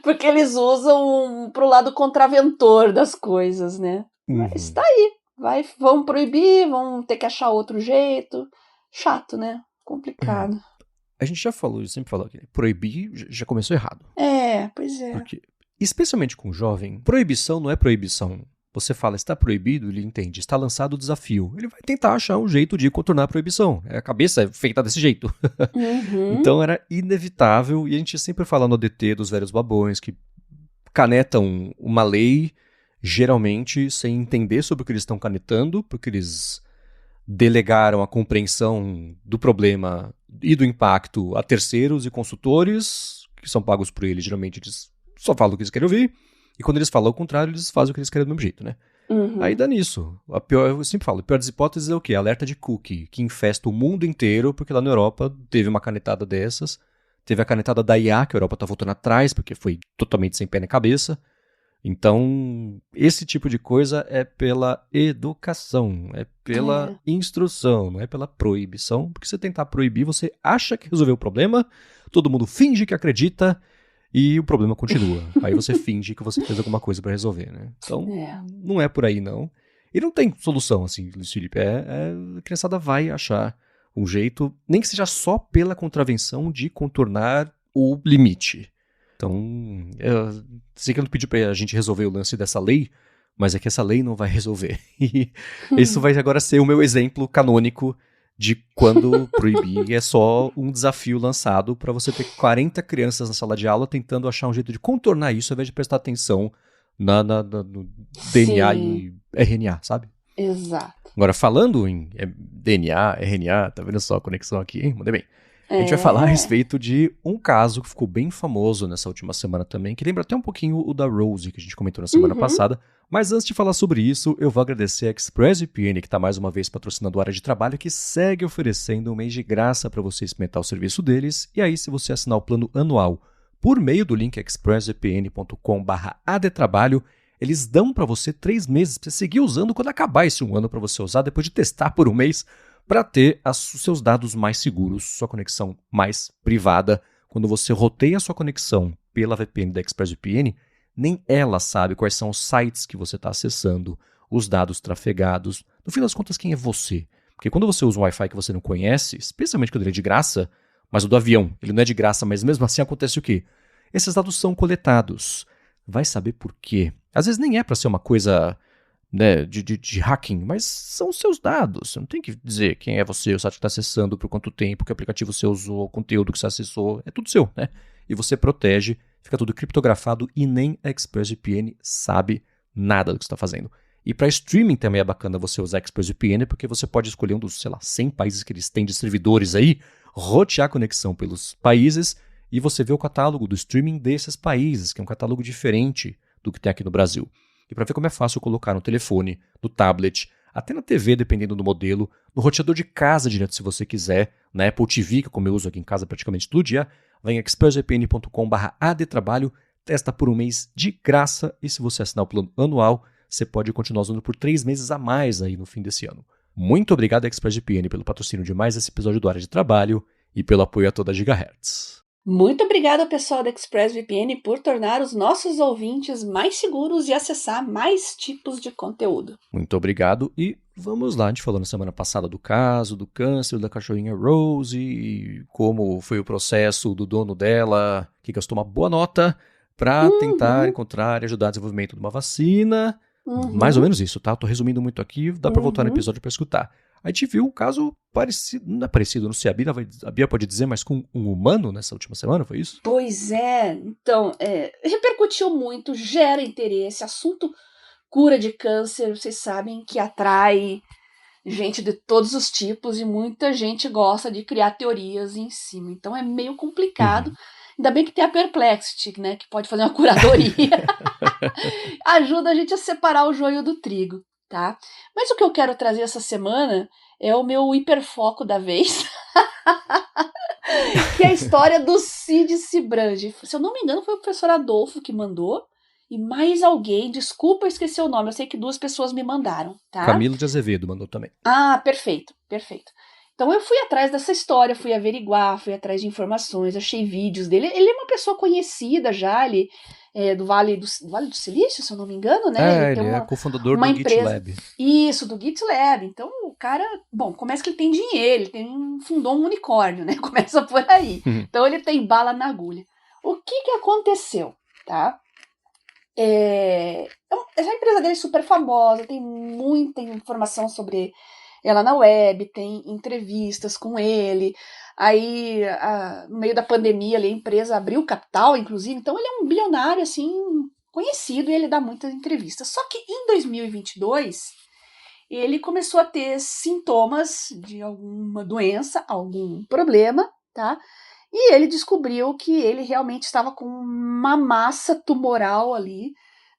Porque eles usam pro lado contraventor das coisas, né? Mas tá aí. Vão proibir, vão ter que achar outro jeito. Chato, né? Complicado. A gente já falou, sempre falou que proibir já começou errado. Pois é. Porque, especialmente com o jovem, proibição não é proibição Você fala, está proibido, ele entende, está lançado o desafio. Ele vai tentar achar um jeito de contornar a proibição. A cabeça é feita desse jeito. Então era inevitável, e a gente sempre fala no ADT dos velhos babões, que canetam uma lei, geralmente sem entender sobre o que eles estão canetando, porque eles delegaram a compreensão do problema e do impacto a terceiros e consultores, que são pagos por eles, geralmente eles só falam o que eles querem ouvir. E quando eles falam o contrário, eles fazem o que eles querem do mesmo jeito, né? Aí dá nisso. Eu sempre falo, a pior das hipóteses é o quê? Alerta de cookie, que infesta o mundo inteiro, porque lá na Europa teve uma canetada dessas. Teve a canetada da IA, que a Europa tá voltando atrás, porque foi totalmente sem pé nem cabeça. Então, esse tipo de coisa é pela educação, é pela instrução, não é pela proibição. Porque se tentar proibir, você acha que resolveu o problema, todo mundo finge que acredita, e o problema continua. Aí você finge que você fez alguma coisa pra resolver, né? Então, não é por aí, não. E não tem solução, assim, Luiz Felipe. A criançada vai achar um jeito, nem que seja só pela contravenção, de contornar o limite. Então, eu sei que eu não pedi pra gente resolver o lance dessa lei, mas é que essa lei não vai resolver. E isso vai agora ser o meu exemplo canônico de quando proibir é só um desafio lançado para você ter 40 crianças na sala de aula tentando achar um jeito de contornar isso ao invés de prestar atenção no DNA e RNA, sabe? Exato. Agora, falando em DNA, RNA, tá vendo só a conexão aqui, hein? Mandei bem. A gente vai falar a respeito de um caso que ficou bem famoso nessa última semana também, que lembra até um pouquinho o da Rose, que a gente comentou na semana passada. Mas antes de falar sobre isso, eu vou agradecer a ExpressVPN, que está mais uma vez patrocinando a área de trabalho, que segue oferecendo um mês de graça para você experimentar o serviço deles. E aí, se você assinar o plano anual por meio do link expressvpn.com/adtrabalho, eles dão para você 3 meses para você seguir usando quando acabar esse 1 ano para você usar, depois de testar por 1 mês, para ter os seus dados mais seguros, sua conexão mais privada. Quando você roteia a sua conexão pela VPN da ExpressVPN, nem ela sabe quais são os sites que você está acessando, os dados trafegados. No fim das contas, quem é você? Porque quando você usa um Wi-Fi que você não conhece, especialmente quando ele é de graça, mas o do avião, ele não é de graça, mas mesmo assim acontece o quê? Esses dados são coletados. Vai saber por quê. Às vezes nem é para ser uma coisa, né, de hacking, mas são seus dados. Você não tem que dizer quem é você, o site que está acessando, por quanto tempo, que aplicativo você usou, o conteúdo que você acessou. É tudo seu, né? E você protege, fica tudo criptografado e nem a ExpressVPN sabe nada do que você está fazendo. E para streaming também é bacana você usar a ExpressVPN, porque você pode escolher um dos, 100 países que eles têm de servidores aí, rotear a conexão pelos países e você vê o catálogo do streaming desses países, que é um catálogo diferente do que tem aqui no Brasil. E para ver como é fácil colocar no telefone, no tablet, até na TV, dependendo do modelo, no roteador de casa direto se você quiser, na Apple TV, que como eu uso aqui em casa praticamente todo dia, vem em expressvpn.com/adtrabalho, testa por 1 mês de graça e se você assinar o plano anual, você pode continuar usando por 3 meses a mais aí no fim desse ano. Muito obrigado, ExpressVPN, pelo patrocínio de mais esse episódio do Área de Trabalho e pelo apoio a toda a Gigahertz. Muito obrigada ao pessoal da ExpressVPN por tornar os nossos ouvintes mais seguros e acessar mais tipos de conteúdo. Muito obrigado e vamos lá. A gente falou na semana passada do caso, do câncer da cachorrinha Rose e como foi o processo do dono dela, que gastou uma boa nota para tentar encontrar e ajudar o desenvolvimento de uma vacina. Mais ou menos isso, tá? Tô resumindo muito aqui, dá para voltar no episódio para escutar. A gente viu um caso parecido, não é parecido, não sei, a Bia pode dizer, mas com um humano nessa última semana, foi isso? Pois é, então, repercutiu muito, gera interesse, assunto cura de câncer, vocês sabem que atrai gente de todos os tipos e muita gente gosta de criar teorias em cima, então é meio complicado. Ainda bem que tem a Perplexity, né, que pode fazer uma curadoria, ajuda a gente a separar o joio do trigo. Tá? Mas o que eu quero trazer essa semana é o meu hiperfoco da vez, que é a história do Cid Cibrandi. Se eu não me engano, foi o professor Adolfo que mandou, e mais alguém, desculpa, eu esqueci o nome, eu sei que 2 pessoas me mandaram. Tá? Camilo de Azevedo mandou também. Ah, perfeito. Então eu fui atrás dessa história, fui averiguar, fui atrás de informações, achei vídeos dele. Ele é uma pessoa conhecida já, ele é do Vale do Silício, se eu não me engano, né? Ele é cofundador do GitLab. Isso, do GitLab. Então o cara, começa que ele tem dinheiro, fundou um unicórnio, né? Começa por aí. Então ele tem bala na agulha. O que aconteceu, tá? Essa empresa dele é super famosa, tem muita informação sobre ela na web, tem entrevistas com ele. Aí, no meio da pandemia, ali, a empresa abriu capital, inclusive. Então, ele é um bilionário, assim, conhecido, e ele dá muitas entrevistas. Só que em 2022, ele começou a ter sintomas de alguma doença, algum problema, tá? E ele descobriu que ele realmente estava com uma massa tumoral ali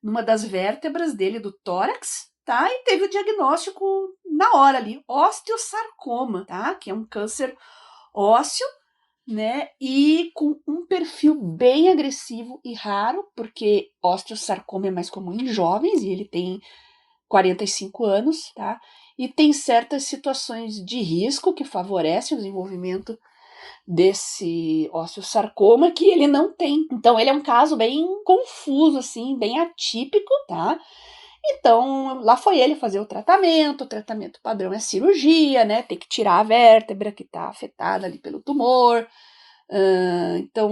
numa das vértebras dele, do tórax, tá? E teve o diagnóstico na hora ali, osteosarcoma, tá? Que é um câncer ósseo, né? E com um perfil bem agressivo e raro, porque osteosarcoma é mais comum em jovens e ele tem 45 anos, tá? E tem certas situações de risco que favorecem o desenvolvimento desse osteosarcoma que ele não tem. Então ele é um caso bem confuso, assim, bem atípico, tá? Então lá foi ele fazer o tratamento padrão é cirurgia, né? Tem que tirar a vértebra que tá afetada ali pelo tumor. Então,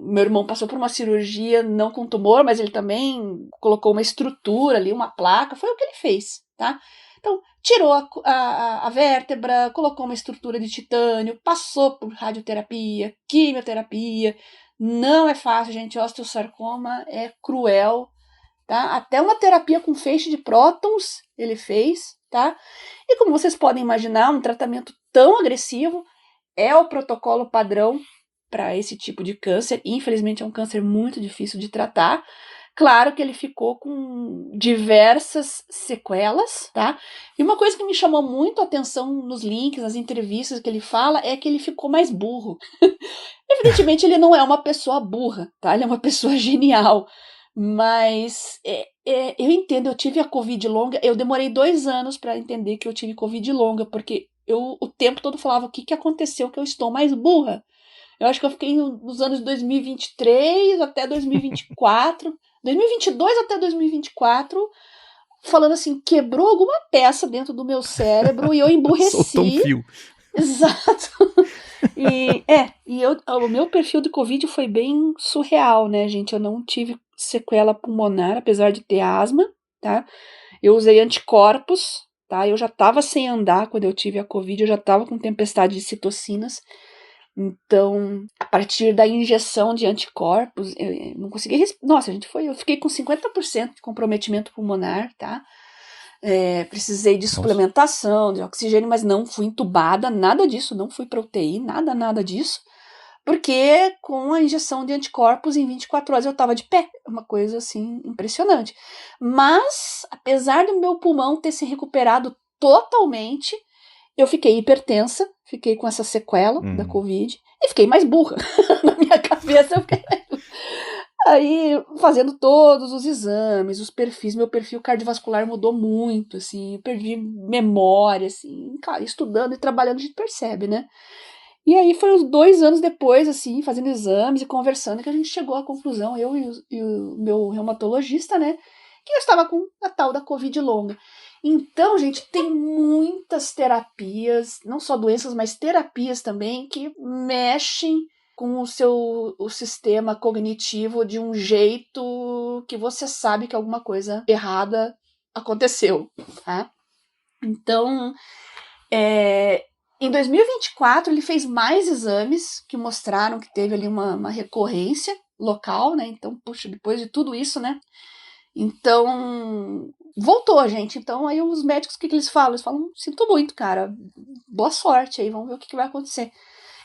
meu irmão passou por uma cirurgia, não com tumor, mas ele também colocou uma estrutura ali, uma placa, foi o que ele fez, tá? Então, tirou a vértebra, colocou uma estrutura de titânio, passou por radioterapia, quimioterapia. Não é fácil, gente. Osteosarcoma é cruel, tá? Até uma terapia com feixe de prótons ele fez, tá? E como vocês podem imaginar, um tratamento tão agressivo é o protocolo padrão para esse tipo de câncer. Infelizmente é um câncer muito difícil de tratar. Claro que ele ficou com diversas sequelas, tá? E uma coisa que me chamou muito a atenção nos links, nas entrevistas que ele fala, é que ele ficou mais burro. Evidentemente ele não é uma pessoa burra, tá? Ele é uma pessoa genial. Mas eu entendo, eu tive a Covid longa, eu demorei 2 anos para entender que eu tive Covid longa, porque eu o tempo todo falava, o que aconteceu que eu estou mais burra? Eu acho que eu fiquei nos anos 2023 até 2024, 2022 até 2024, falando assim, quebrou alguma peça dentro do meu cérebro e eu emburreci. Soltou um fio. Exato. O meu perfil de Covid foi bem surreal, né, gente? Eu não tive sequela pulmonar, apesar de ter asma, tá? Eu usei anticorpos, tá? Eu já tava sem andar quando eu tive a Covid, eu já tava com tempestade de citocinas. Então, a partir da injeção de anticorpos, eu não consegui respirar. Nossa, eu fiquei com 50% de comprometimento pulmonar, tá? Precisei de suplementação, de oxigênio, mas não fui entubada, nada disso, não fui para UTI, nada disso, porque com a injeção de anticorpos em 24 horas eu estava de pé, uma coisa assim impressionante. Mas, apesar do meu pulmão ter se recuperado totalmente, eu fiquei hipertensa, fiquei com essa sequela da Covid e fiquei mais burra. Na minha cabeça eu fiquei aí fazendo todos os exames, os perfis, meu perfil cardiovascular mudou muito, assim, eu perdi memória, assim, cara, estudando e trabalhando a gente percebe, né? E aí foi uns 2 anos depois, assim, fazendo exames e conversando, que a gente chegou à conclusão, eu e o meu reumatologista, né, que eu estava com a tal da Covid longa. Então, gente, tem muitas terapias, não só doenças, mas terapias também, que mexem com o sistema cognitivo de um jeito que você sabe que alguma coisa errada aconteceu, tá? Então, em 2024, ele fez mais exames que mostraram que teve ali uma recorrência local, né? Então, puxa, depois de tudo isso, né? Então, voltou, gente. Então, aí os médicos, o que eles falam? Eles falam, sinto muito, cara. Boa sorte aí, vamos ver o que vai acontecer.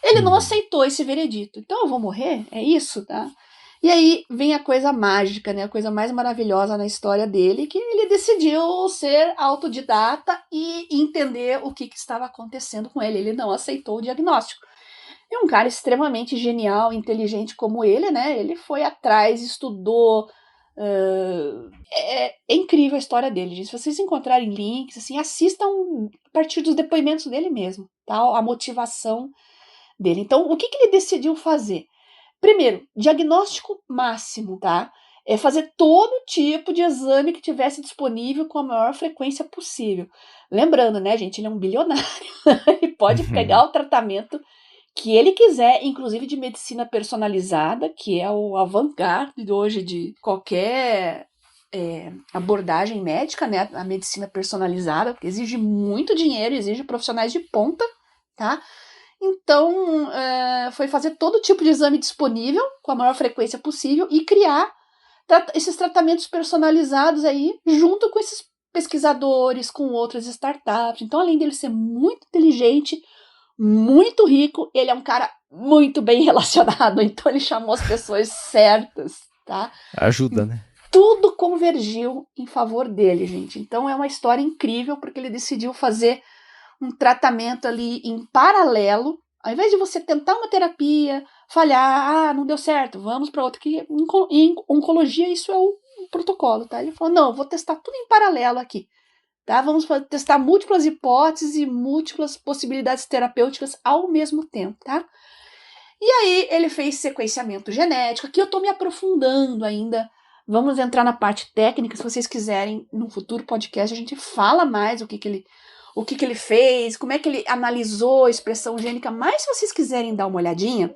Ele não aceitou esse veredito. Então, eu vou morrer? É isso, tá? E aí vem a coisa mágica, né? A coisa mais maravilhosa na história dele, que ele decidiu ser autodidata e entender o que estava acontecendo com ele. Ele não aceitou o diagnóstico. E um cara extremamente genial, inteligente como ele, né? Ele foi atrás, estudou. É incrível a história dele, gente. Se vocês encontrarem links, assim, assistam a partir dos depoimentos dele mesmo, tá? A motivação dele. Então, o que ele decidiu fazer? Primeiro, diagnóstico máximo, tá? É fazer todo tipo de exame que tivesse disponível com a maior frequência possível. Lembrando, né, gente, ele é um bilionário. Ele pode pegar o tratamento que ele quiser, inclusive de medicina personalizada, que é o avant-garde hoje de qualquer abordagem médica, né, a medicina personalizada, porque exige muito dinheiro, exige profissionais de ponta, tá? Então, foi fazer todo tipo de exame disponível, com a maior frequência possível, e criar esses tratamentos personalizados aí, junto com esses pesquisadores, com outras startups. Então, além dele ser muito inteligente, muito rico, ele é um cara muito bem relacionado, então ele chamou as pessoas certas, tá? Ajuda, né? Tudo convergiu em favor dele, gente. Então é uma história incrível, porque ele decidiu fazer um tratamento ali em paralelo. Ao invés de você tentar uma terapia, falhar, não deu certo, vamos para outra. Que em oncologia isso é o protocolo, tá? Ele falou, não, vou testar tudo em paralelo aqui. Tá? Vamos testar múltiplas hipóteses e múltiplas possibilidades terapêuticas ao mesmo tempo, tá? E aí ele fez sequenciamento genético. Aqui eu estou me aprofundando ainda. Vamos entrar na parte técnica, se vocês quiserem, no futuro podcast a gente fala mais o que ele fez, como é que ele analisou a expressão gênica, mas se vocês quiserem dar uma olhadinha,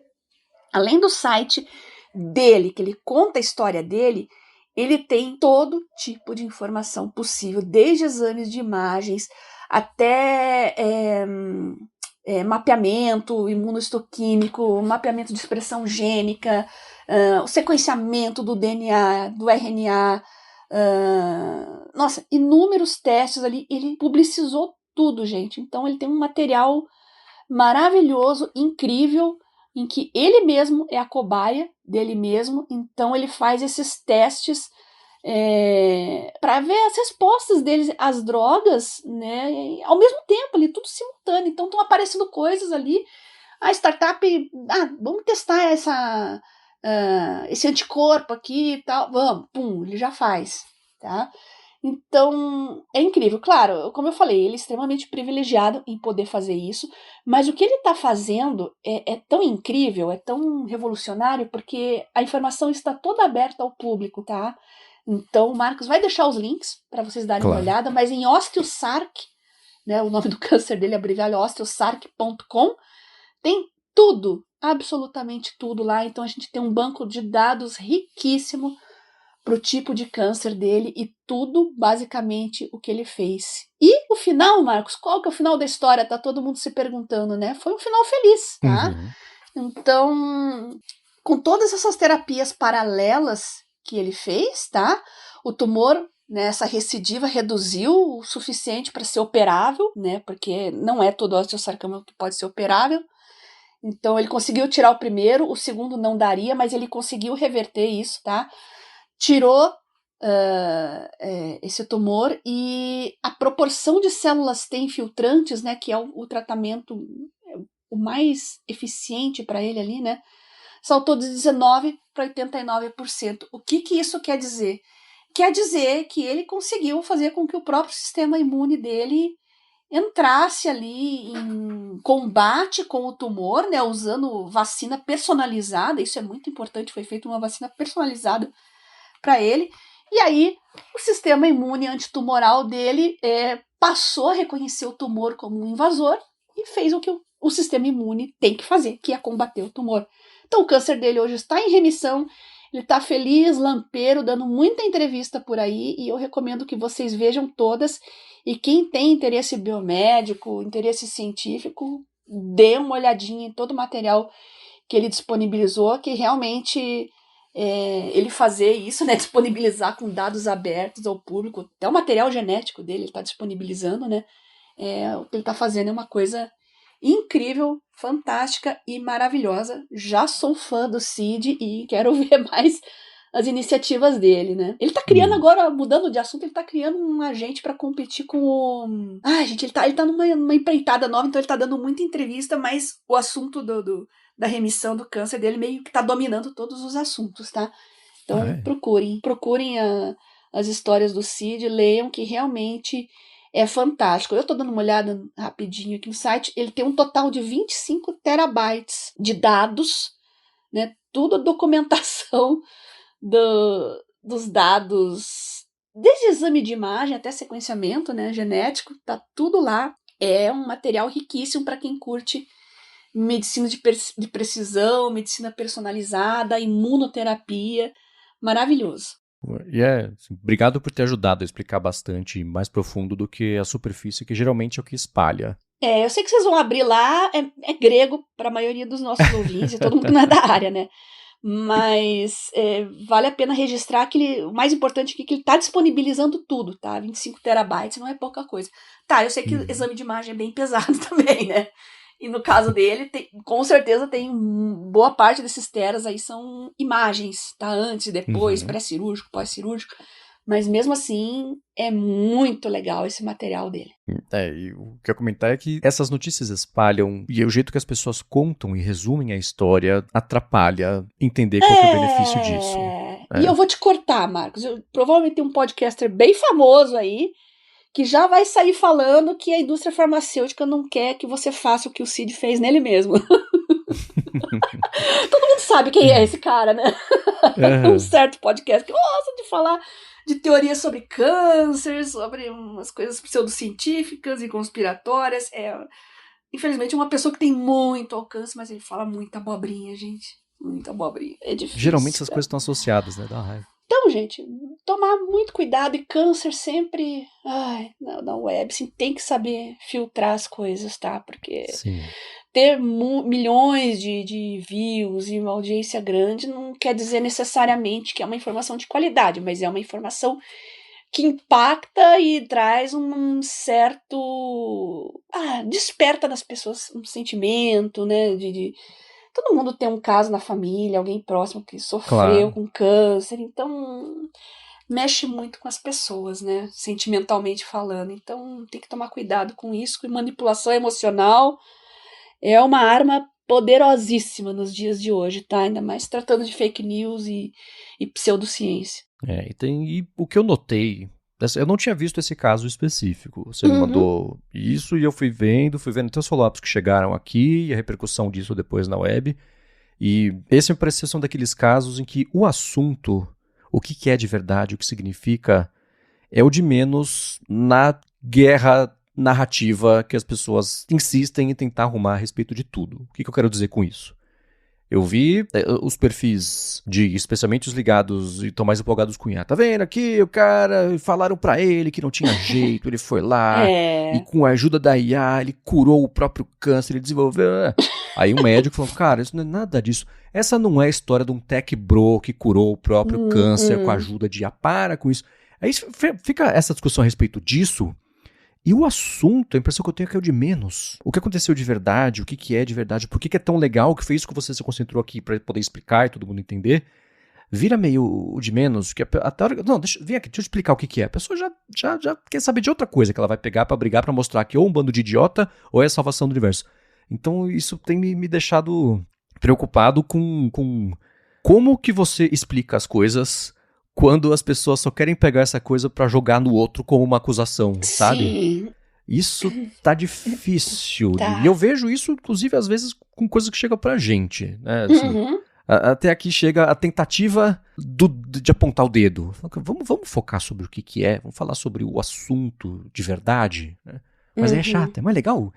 além do site dele, que ele conta a história dele, ele tem todo tipo de informação possível, desde exames de imagens até mapeamento imunohistoquímico, mapeamento de expressão gênica, o sequenciamento do DNA, do RNA, nossa, inúmeros testes ali, ele publicizou tudo, gente. Então ele tem um material maravilhoso, incrível, em que ele mesmo é a cobaia dele mesmo, então ele faz esses testes para ver as respostas deles às drogas, né, ao mesmo tempo, ali, tudo simultâneo. Então estão aparecendo coisas ali, a startup, vamos testar esse anticorpo aqui e tal, vamos, pum, ele já faz, tá? Então, é incrível. Claro, como eu falei, ele é extremamente privilegiado em poder fazer isso, mas o que ele está fazendo é tão incrível, é tão revolucionário, porque a informação está toda aberta ao público, tá? Então, o Marcos vai deixar os links para vocês darem uma olhada, mas em OsteoSarc, né, o nome do câncer dele é abreviado osteosarc.com, tem tudo, absolutamente tudo lá. Então, a gente tem um banco de dados riquíssimo para o tipo de câncer dele e tudo basicamente o que ele fez. E o final, Marcos, qual que é o final da história? Tá todo mundo se perguntando, né? Foi um final feliz, tá? Então, com todas essas terapias paralelas que ele fez, tá? O tumor, né, essa recidiva reduziu o suficiente para ser operável, né? Porque não é todo osteosarcoma que pode ser operável. Então, ele conseguiu tirar o primeiro, o segundo não daria, mas ele conseguiu reverter isso, tá? Tirou esse tumor e a proporção de células T infiltrantes, né, que é o tratamento o mais eficiente para ele ali, né, saltou de 19% para 89%. O que isso quer dizer? Quer dizer que ele conseguiu fazer com que o próprio sistema imune dele entrasse ali em combate com o tumor, né, usando vacina personalizada. Isso é muito importante, foi feita uma vacina personalizada para ele, e aí o sistema imune antitumoral dele passou a reconhecer o tumor como um invasor e fez o que o sistema imune tem que fazer, que é combater o tumor. Então o câncer dele hoje está em remissão, ele está feliz, lampeiro, dando muita entrevista por aí, e eu recomendo que vocês vejam todas, e quem tem interesse biomédico, interesse científico, dê uma olhadinha em todo o material que ele disponibilizou, que realmente ele fazer isso, né, disponibilizar com dados abertos ao público, até o material genético dele ele está disponibilizando, né, o que ele está fazendo é uma coisa incrível, fantástica e maravilhosa. Já sou fã do Cid e quero ver mais as iniciativas dele, né? Ele tá criando agora, mudando de assunto, ele tá criando um agente para competir com o... gente, ele tá numa empreitada nova, então ele tá dando muita entrevista, mas o assunto da remissão do câncer dele meio que tá dominando todos os assuntos, tá? Então procurem as histórias do Cid, leiam, que realmente é fantástico. Eu tô dando uma olhada rapidinho aqui no site, ele tem um total de 25 terabytes de dados, né? Tudo documentação dos dados, desde exame de imagem até sequenciamento, né, genético, tá tudo lá. É um material riquíssimo para quem curte medicina de precisão, medicina personalizada, imunoterapia, maravilhoso. E assim, obrigado por ter ajudado a explicar bastante mais profundo do que a superfície, que geralmente é o que espalha. Eu sei que vocês vão abrir lá, é grego para a maioria dos nossos ouvintes, e todo mundo que não é da área, né? Mas vale a pena registrar que o mais importante é que ele está disponibilizando tudo, tá? 25 terabytes não é pouca coisa. Tá, eu sei que o exame de imagem é bem pesado também, né? E no caso dele, com certeza tem boa parte desses teras aí são imagens, tá? Antes e depois, pré-cirúrgico, pós-cirúrgico. Mas mesmo assim, é muito legal esse material dele. E o que eu ia comentar é que essas notícias espalham, e o jeito que as pessoas contam e resumem a história atrapalha entender qual que é o benefício disso. E eu vou te cortar, Marcos. Provavelmente tem um podcaster bem famoso aí, que já vai sair falando que a indústria farmacêutica não quer que você faça o que o Cid fez nele mesmo. Todo mundo sabe quem é esse cara, né? Um certo podcast que gosta de falar de teorias sobre câncer, sobre umas coisas pseudocientíficas e conspiratórias. Infelizmente, uma pessoa que tem muito alcance, mas ele fala muita abobrinha, gente. Muita abobrinha. É difícil. Geralmente essas coisas estão associadas, né? Dá raiva. Então, gente, tomar muito cuidado, e câncer sempre na web, assim, tem que saber filtrar as coisas, tá? Porque ter milhões de views e uma audiência grande não quer dizer necessariamente que é uma informação de qualidade, mas é uma informação que impacta e traz um certo... desperta nas pessoas um sentimento, né, todo mundo tem um caso na família, alguém próximo que sofreu com câncer, então mexe muito com as pessoas, né? Sentimentalmente falando. Então tem que tomar cuidado com isso, e manipulação emocional é uma arma poderosíssima nos dias de hoje, tá? Ainda mais tratando de fake news e pseudociência. E o que eu notei, eu não tinha visto esse caso específico. Você me mandou isso e eu fui vendo até os follow-ups que chegaram aqui e a repercussão disso depois na web. E esse me pareceu ser um daqueles casos em que o assunto, o que é de verdade, o que significa, é o de menos na guerra narrativa que as pessoas insistem em tentar arrumar a respeito de tudo. O que eu quero dizer com isso? Eu vi os perfis especialmente os ligados e estão mais empolgados com IA. Tá vendo aqui, o cara, falaram pra ele que não tinha jeito, ele foi lá e com a ajuda da IA ele curou o próprio câncer, ele desenvolveu... Aí um médico falou, cara, isso não é nada disso. Essa não é a história de um tech bro que curou o próprio câncer com a ajuda de IA. Para com isso. Aí fica essa discussão a respeito disso. E o assunto, a impressão que eu tenho é que é o de menos. O que aconteceu de verdade, o que é de verdade, por que é tão legal, que foi isso que você se concentrou aqui para poder explicar e todo mundo entender, vira meio o de menos. Que até a hora, não, vem aqui, deixa eu explicar o que é. A pessoa já quer saber de outra coisa que ela vai pegar para brigar, para mostrar que ou um bando de idiota ou é a salvação do universo. Então isso tem me deixado preocupado com como que você explica as coisas quando as pessoas só querem pegar essa coisa pra jogar no outro como uma acusação, sabe? Sim. Isso tá difícil. E eu vejo isso, inclusive, às vezes, com coisas que chegam pra gente, né? Assim, até aqui chega a tentativa de apontar o dedo. Vamos focar sobre o que é, vamos falar sobre o assunto de verdade, né? Mas aí é chato, é mais legal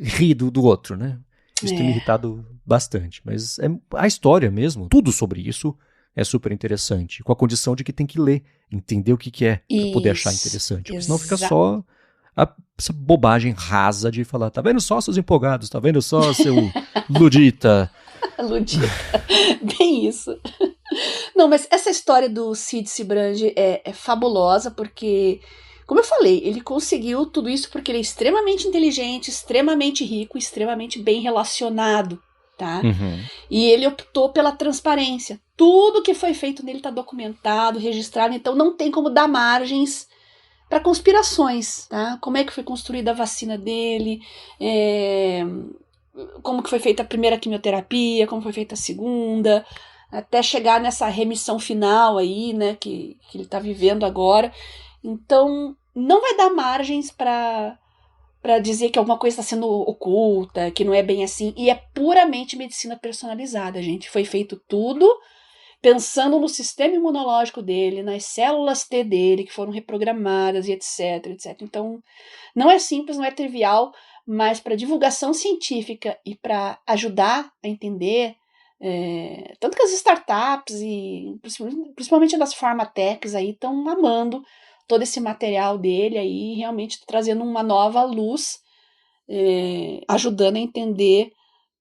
rir do outro, né? Isso tem me irritado bastante. Mas a história mesmo, tudo sobre isso é super interessante, com a condição de que tem que ler, entender o que é, pra poder achar interessante. Porque senão fica só essa bobagem rasa de falar, tá vendo só seus empolgados, tá vendo só seu ludita. Ludita, bem isso. Não, mas essa história do Cid Cibrandi é fabulosa, porque, como eu falei, ele conseguiu tudo isso porque ele é extremamente inteligente, extremamente rico, extremamente bem relacionado. Tá? E ele optou pela transparência. Tudo que foi feito nele está documentado, registrado, então não tem como dar margens para conspirações. Tá? Como é que foi construída a vacina dele, como que foi feita a primeira quimioterapia, como foi feita a segunda, até chegar nessa remissão final aí, né, que ele está vivendo agora. Então não vai dar margens para dizer que alguma coisa está sendo oculta, que não é bem assim. E é puramente medicina personalizada, gente. Foi feito tudo pensando no sistema imunológico dele, nas células T dele, que foram reprogramadas e etc, etc. Então, não é simples, não é trivial, mas para divulgação científica e para ajudar a entender, Tanto que as startups e principalmente das pharmatechs aí estão amando todo esse material dele aí, realmente trazendo uma nova luz, ajudando a entender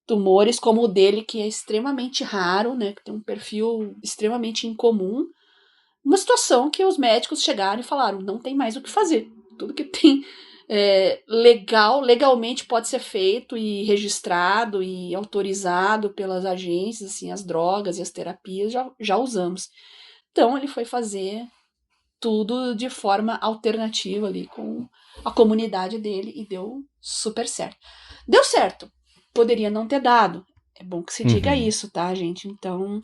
tumores como o dele, que é extremamente raro, né, que tem um perfil extremamente incomum. Uma situação que os médicos chegaram e falaram, não tem mais o que fazer. Tudo que tem legalmente pode ser feito e registrado e autorizado pelas agências, assim, as drogas e as terapias já usamos. Então ele foi fazer tudo de forma alternativa ali com a comunidade dele e deu super certo. Deu certo. Poderia não ter dado. É bom que se diga isso, tá, gente? Então,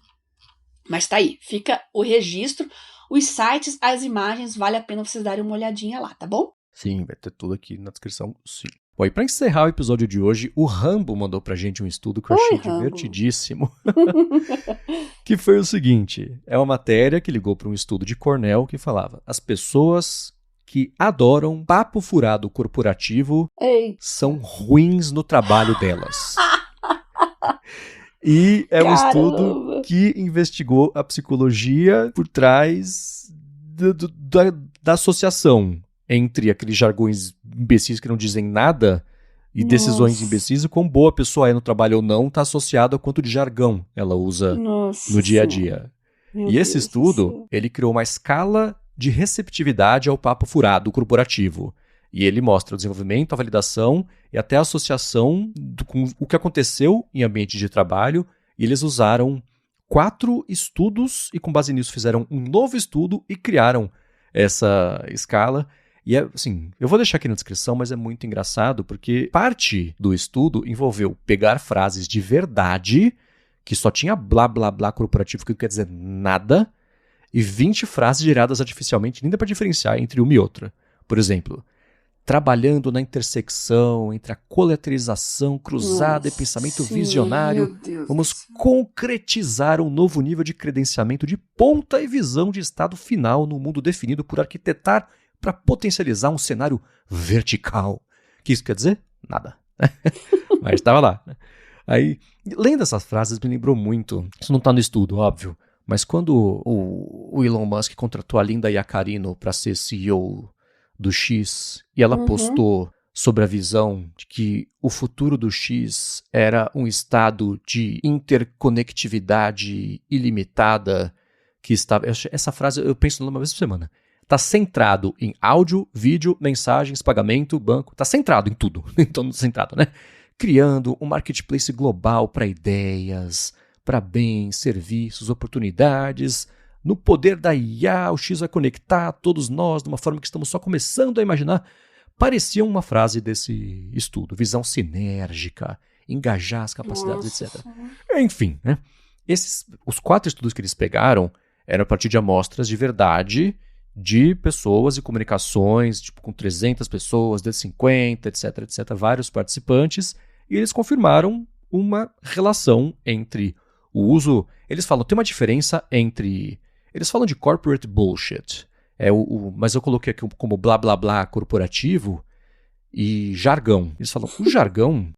mas tá aí. Fica o registro, os sites, as imagens, vale a pena vocês darem uma olhadinha lá, tá bom? Sim, vai ter tudo aqui na descrição, sim. Bom, e pra encerrar o episódio de hoje, o Rambo mandou pra gente um estudo que eu achei divertidíssimo. Que foi o seguinte, é uma matéria que ligou para um estudo de Cornell que falava: as pessoas que adoram papo furado corporativo são ruins no trabalho delas. E é um estudo que investigou a psicologia por trás da associação entre aqueles jargões imbecis que não dizem nada e decisões imbecis, e quão boa a pessoa é no trabalho ou não, está associado a quanto de jargão ela usa no dia a dia. E esse estudo, ele criou uma escala de receptividade ao papo furado corporativo. E ele mostra o desenvolvimento, a validação e até a associação com o que aconteceu em ambiente de trabalho. E eles usaram 4 estudos e com base nisso fizeram um novo estudo e criaram essa escala. E assim, eu vou deixar aqui na descrição, mas é muito engraçado porque parte do estudo envolveu pegar frases de verdade, que só tinha blá blá blá corporativo, que não quer dizer nada, e 20 frases geradas artificialmente, nem dá para diferenciar entre uma e outra. Por exemplo, trabalhando na intersecção entre a colateralização cruzada e pensamento visionário, vamos concretizar um novo nível de credenciamento de ponta e visão de estado final no mundo definido por arquitetar para potencializar um cenário vertical. O que isso quer dizer? Nada. Mas estava lá. Aí, lendo essas frases, me lembrou muito. Isso não está no estudo, óbvio. Mas quando o Elon Musk contratou a Linda Yaccarino para ser CEO do X, e ela postou sobre a visão de que o futuro do X era um estado de interconectividade ilimitada, que estava... Essa frase eu penso nela uma vez por semana. Está centrado em áudio, vídeo, mensagens, pagamento, banco. Está centrado em tudo. Então, centrado, né? Criando um marketplace global para ideias, para bens, serviços, oportunidades. No poder da IA, o X vai conectar todos nós de uma forma que estamos só começando a imaginar. Parecia uma frase desse estudo. Visão sinérgica, engajar as capacidades, etc. Enfim, né? Os 4 estudos que eles pegaram eram a partir de amostras de verdade de pessoas e comunicações, tipo com 300 pessoas, de 50, etc, etc, vários participantes, e eles confirmaram uma relação entre o uso... Eles falam, tem uma diferença entre... Eles falam de corporate bullshit, mas eu coloquei aqui como blá blá blá corporativo e jargão. Eles falam, o jargão,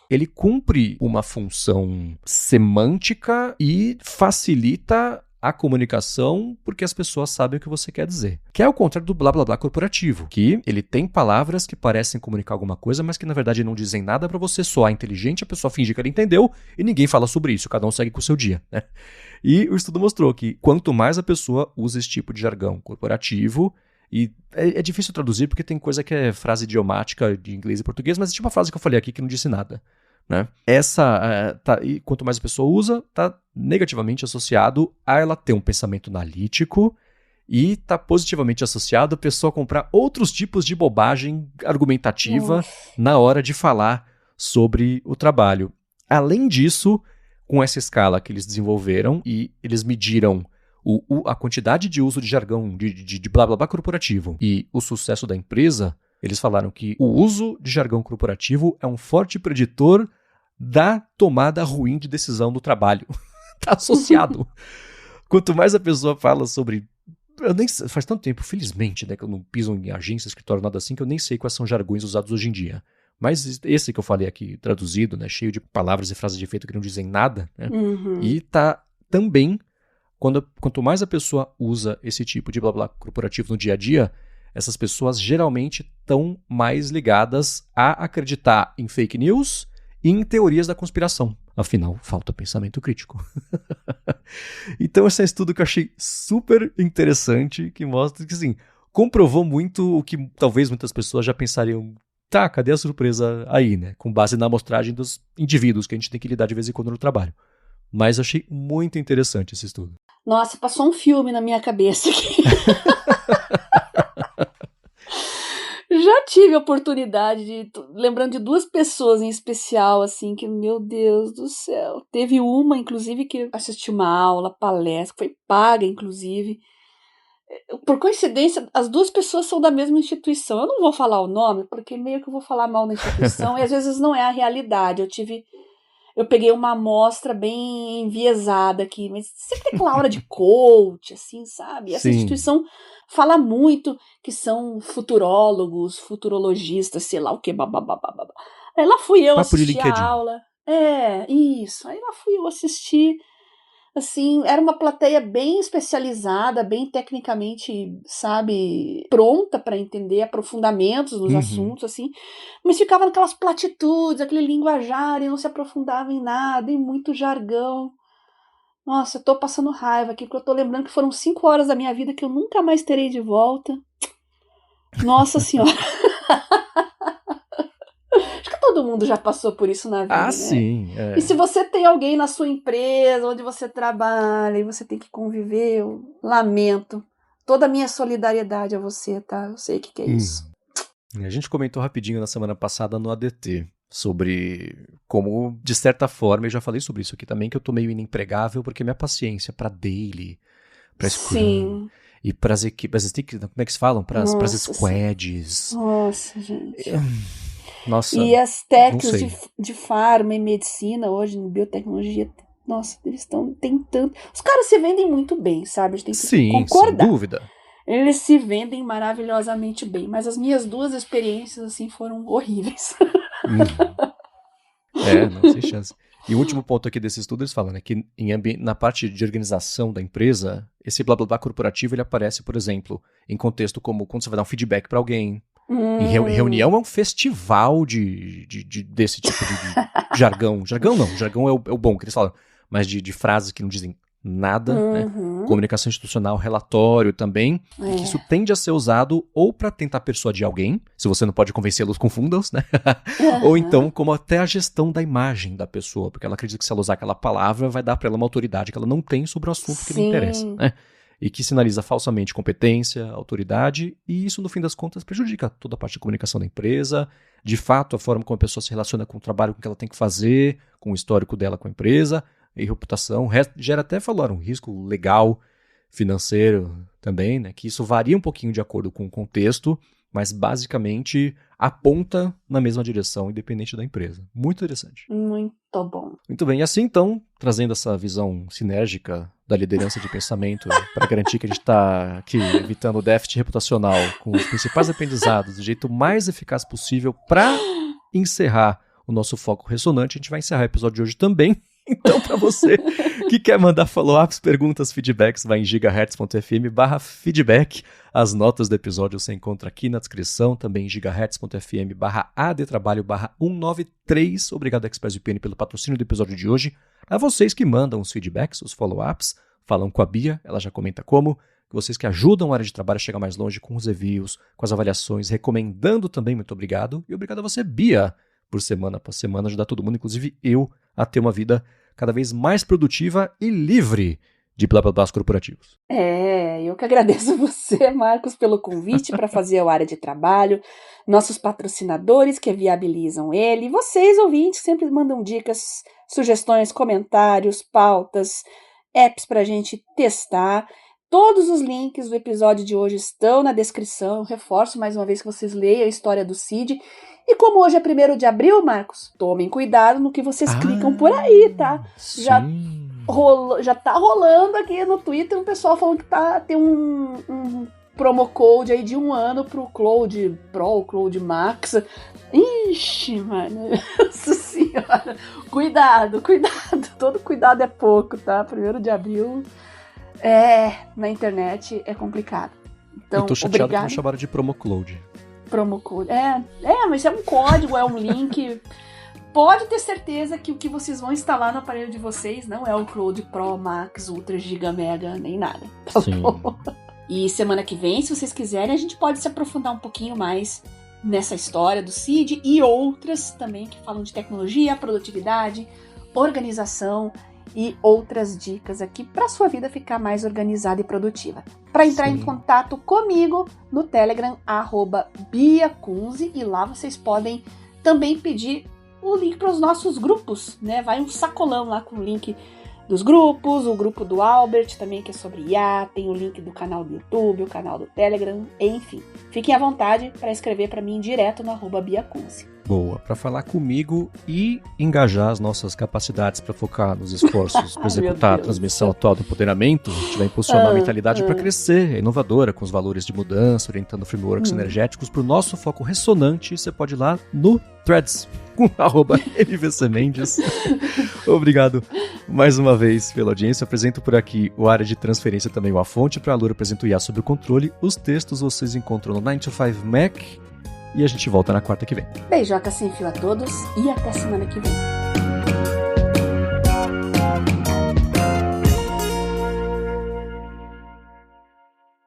ele cumpre uma função semântica e facilita a comunicação porque as pessoas sabem o que você quer dizer. Que é o contrário do blá blá blá corporativo, que ele tem palavras que parecem comunicar alguma coisa, mas que na verdade não dizem nada para você soar inteligente, a pessoa finge que ela entendeu e ninguém fala sobre isso, cada um segue com o seu dia, né? E o estudo mostrou que quanto mais a pessoa usa esse tipo de jargão corporativo, e é difícil traduzir porque tem coisa que é frase idiomática de inglês e português, mas é tipo uma frase que eu falei aqui que não disse nada. Né? E quanto mais a pessoa usa, está negativamente associado a ela ter um pensamento analítico e está positivamente associado a pessoa comprar outros tipos de bobagem argumentativa na hora de falar sobre o trabalho. Além disso, com essa escala que eles desenvolveram e eles mediram a quantidade de uso de jargão, de blá blá blá corporativo e o sucesso da empresa, eles falaram que o uso de jargão corporativo é um forte preditor da tomada ruim de decisão do trabalho. Está associado. Quanto mais a pessoa fala sobre... faz tanto tempo, felizmente, né, que eu não piso em agência, escritório, nada assim, que eu nem sei quais são os jargões usados hoje em dia. Mas esse que eu falei aqui, traduzido, né, cheio de palavras e frases de efeito que não dizem nada, né? E tá também, quanto mais a pessoa usa esse tipo de blá blá corporativo no dia a dia, essas pessoas geralmente estão mais ligadas a acreditar em fake news e em teorias da conspiração. Afinal, falta pensamento crítico. Então esse é um estudo que eu achei super interessante, que mostra que, assim, comprovou muito o que talvez muitas pessoas já pensariam, tá, cadê a surpresa aí, né? Com base na amostragem dos indivíduos que a gente tem que lidar de vez em quando no trabalho. Mas eu achei muito interessante esse estudo. Nossa, passou um filme na minha cabeça aqui. Já tive a oportunidade lembrando de 2 pessoas em especial, assim, que, meu Deus do céu. Teve uma, inclusive, que assisti uma aula, palestra, foi paga, inclusive. Por coincidência, as 2 pessoas são da mesma instituição. Eu não vou falar o nome, porque meio que eu vou falar mal da instituição, e às vezes não é a realidade. Eu peguei uma amostra bem enviesada aqui, mas sempre tem aquela aura de coach, assim, sabe? Essa instituição fala muito que são futurólogos, futurologistas, sei lá o que, bababá. Aí lá fui eu assistir a aula. Isso. Aí lá fui eu assistir. Assim, era uma plateia bem especializada, bem tecnicamente, sabe, pronta para entender aprofundamentos nos assuntos, assim, mas ficava naquelas platitudes, aquele linguajar, e não se aprofundava em nada, e muito jargão. Nossa, eu tô passando raiva aqui, porque eu tô lembrando que foram 5 horas da minha vida que eu nunca mais terei de volta. Nossa Senhora! Acho que todo mundo já passou por isso na vida, né? Sim. E se você tem alguém na sua empresa, onde você trabalha, e você tem que conviver, eu lamento. Toda a minha solidariedade a você, tá? Eu sei o que é isso. A gente comentou rapidinho na semana passada no ADT sobre como, de certa forma, eu já falei sobre isso aqui também, que eu tô meio inempregável porque minha paciência pra daily, pra Scrum e pras equipes, como é que se falam? Pras squads. Nossa, gente. Nossa, e as técnicas de farma e medicina hoje, em biotecnologia, nossa, eles estão tentando. Os caras se vendem muito bem, sabe? A gente tem que concordar. Sem dúvida. Eles se vendem maravilhosamente bem, mas as minhas 2 experiências, assim, foram horríveis. Não, sem chance. E o último ponto aqui desse estudo, eles falam, né, que na parte de organização da empresa, esse blá blá blá corporativo, ele aparece, por exemplo, em contexto como quando você vai dar um feedback para alguém. Em reunião é um festival desse tipo de jargão. Jargão não, jargão é o bom que eles falam, mas de frases que não dizem nada, né? Comunicação institucional, relatório também, e que isso tende a ser usado ou para tentar persuadir alguém, se você não pode convencê-los, confunda-os, né? Ou então como até a gestão da imagem da pessoa, porque ela acredita que se ela usar aquela palavra vai dar para ela uma autoridade que ela não tem sobre o assunto que lhe interessa, né? E que sinaliza falsamente competência, autoridade, e isso, no fim das contas, prejudica toda a parte de comunicação da empresa, de fato, a forma como a pessoa se relaciona com o trabalho, com o que ela tem que fazer, com o histórico dela com a empresa, e reputação. Gera até, falaram, um risco legal, financeiro também, né? Que isso varia um pouquinho de acordo com o contexto, mas basicamente aponta na mesma direção, independente da empresa. Muito interessante. Muito bom. Muito bem, e assim então, trazendo essa visão sinérgica da liderança de pensamento para garantir que a gente está aqui evitando o déficit reputacional com os principais aprendizados do jeito mais eficaz possível para encerrar o nosso foco ressonante, a gente vai encerrar o episódio de hoje também. Então, para você que quer mandar follow-ups, perguntas, feedbacks, vai em gigahertz.fm/feedback. As notas do episódio você encontra aqui na descrição, também em gigahertz.fm/adtrabalho/193. Obrigado, ExpressVPN, pelo patrocínio do episódio de hoje. A vocês que mandam os feedbacks, os follow-ups, falam com a Bia, ela já comenta como. Vocês que ajudam a área de trabalho a chegar mais longe com os reviews, com as avaliações, recomendando também, muito obrigado. E obrigado a você, Bia, por semana após semana ajudar todo mundo, inclusive eu, a ter uma vida cada vez mais produtiva e livre de blá blá blás corporativos. Eu que agradeço você, Marcos, pelo convite para fazer o área de trabalho, nossos patrocinadores que viabilizam ele, vocês, ouvintes, que sempre mandam dicas, sugestões, comentários, pautas, apps para a gente testar. Todos os links do episódio de hoje estão na descrição. Eu reforço mais uma vez que vocês leiam a história do Cid. E como hoje é 1º de abril, Marcos, tomem cuidado no que vocês clicam por aí, tá? Já tá rolando aqui no Twitter o pessoal falando que tem um promo code aí de 1 ano pro Cloud Pro, Cloud Max. Ixi, mano, nossa senhora. Cuidado. Todo cuidado é pouco, tá? 1º de abril na internet é complicado. Então, eu tô chateado que não chamaram de promo code. Promo code. Mas é um código, é um link. Pode ter certeza que o que vocês vão instalar no aparelho de vocês não é o Cloud Pro, Max, Ultra, Giga, Mega, nem nada. Tá Sim. bom? E semana que vem, se vocês quiserem, a gente pode se aprofundar um pouquinho mais nessa história do CID e outras também que falam de tecnologia, produtividade, organização e outras dicas aqui para sua vida ficar mais organizada e produtiva. Para entrar em contato comigo no Telegram, @BiaCunze, e lá vocês podem também pedir o link para os nossos grupos, né? Vai um sacolão lá com o link dos grupos, o grupo do Albert também, que é sobre IA, tem o link do canal do YouTube, o canal do Telegram, enfim. Fiquem à vontade para escrever para mim direto no @BiaCunze. Boa, para falar comigo e engajar as nossas capacidades para focar nos esforços para executar a transmissão atual do empoderamento, a gente vai impulsionar a mentalidade para crescer, é inovadora, com os valores de mudança, orientando frameworks energéticos para o nosso foco ressonante. Você pode ir lá no Threads, com @MVCMendes. Obrigado mais uma vez pela audiência. Eu apresento por aqui o Área de Transferência, também o A Fonte. Para a Lura, apresento o IA sobre o controle. Os textos vocês encontram no 9to5Mac. E a gente volta na quarta que vem. Beijoca sem fio a todos e até semana que vem.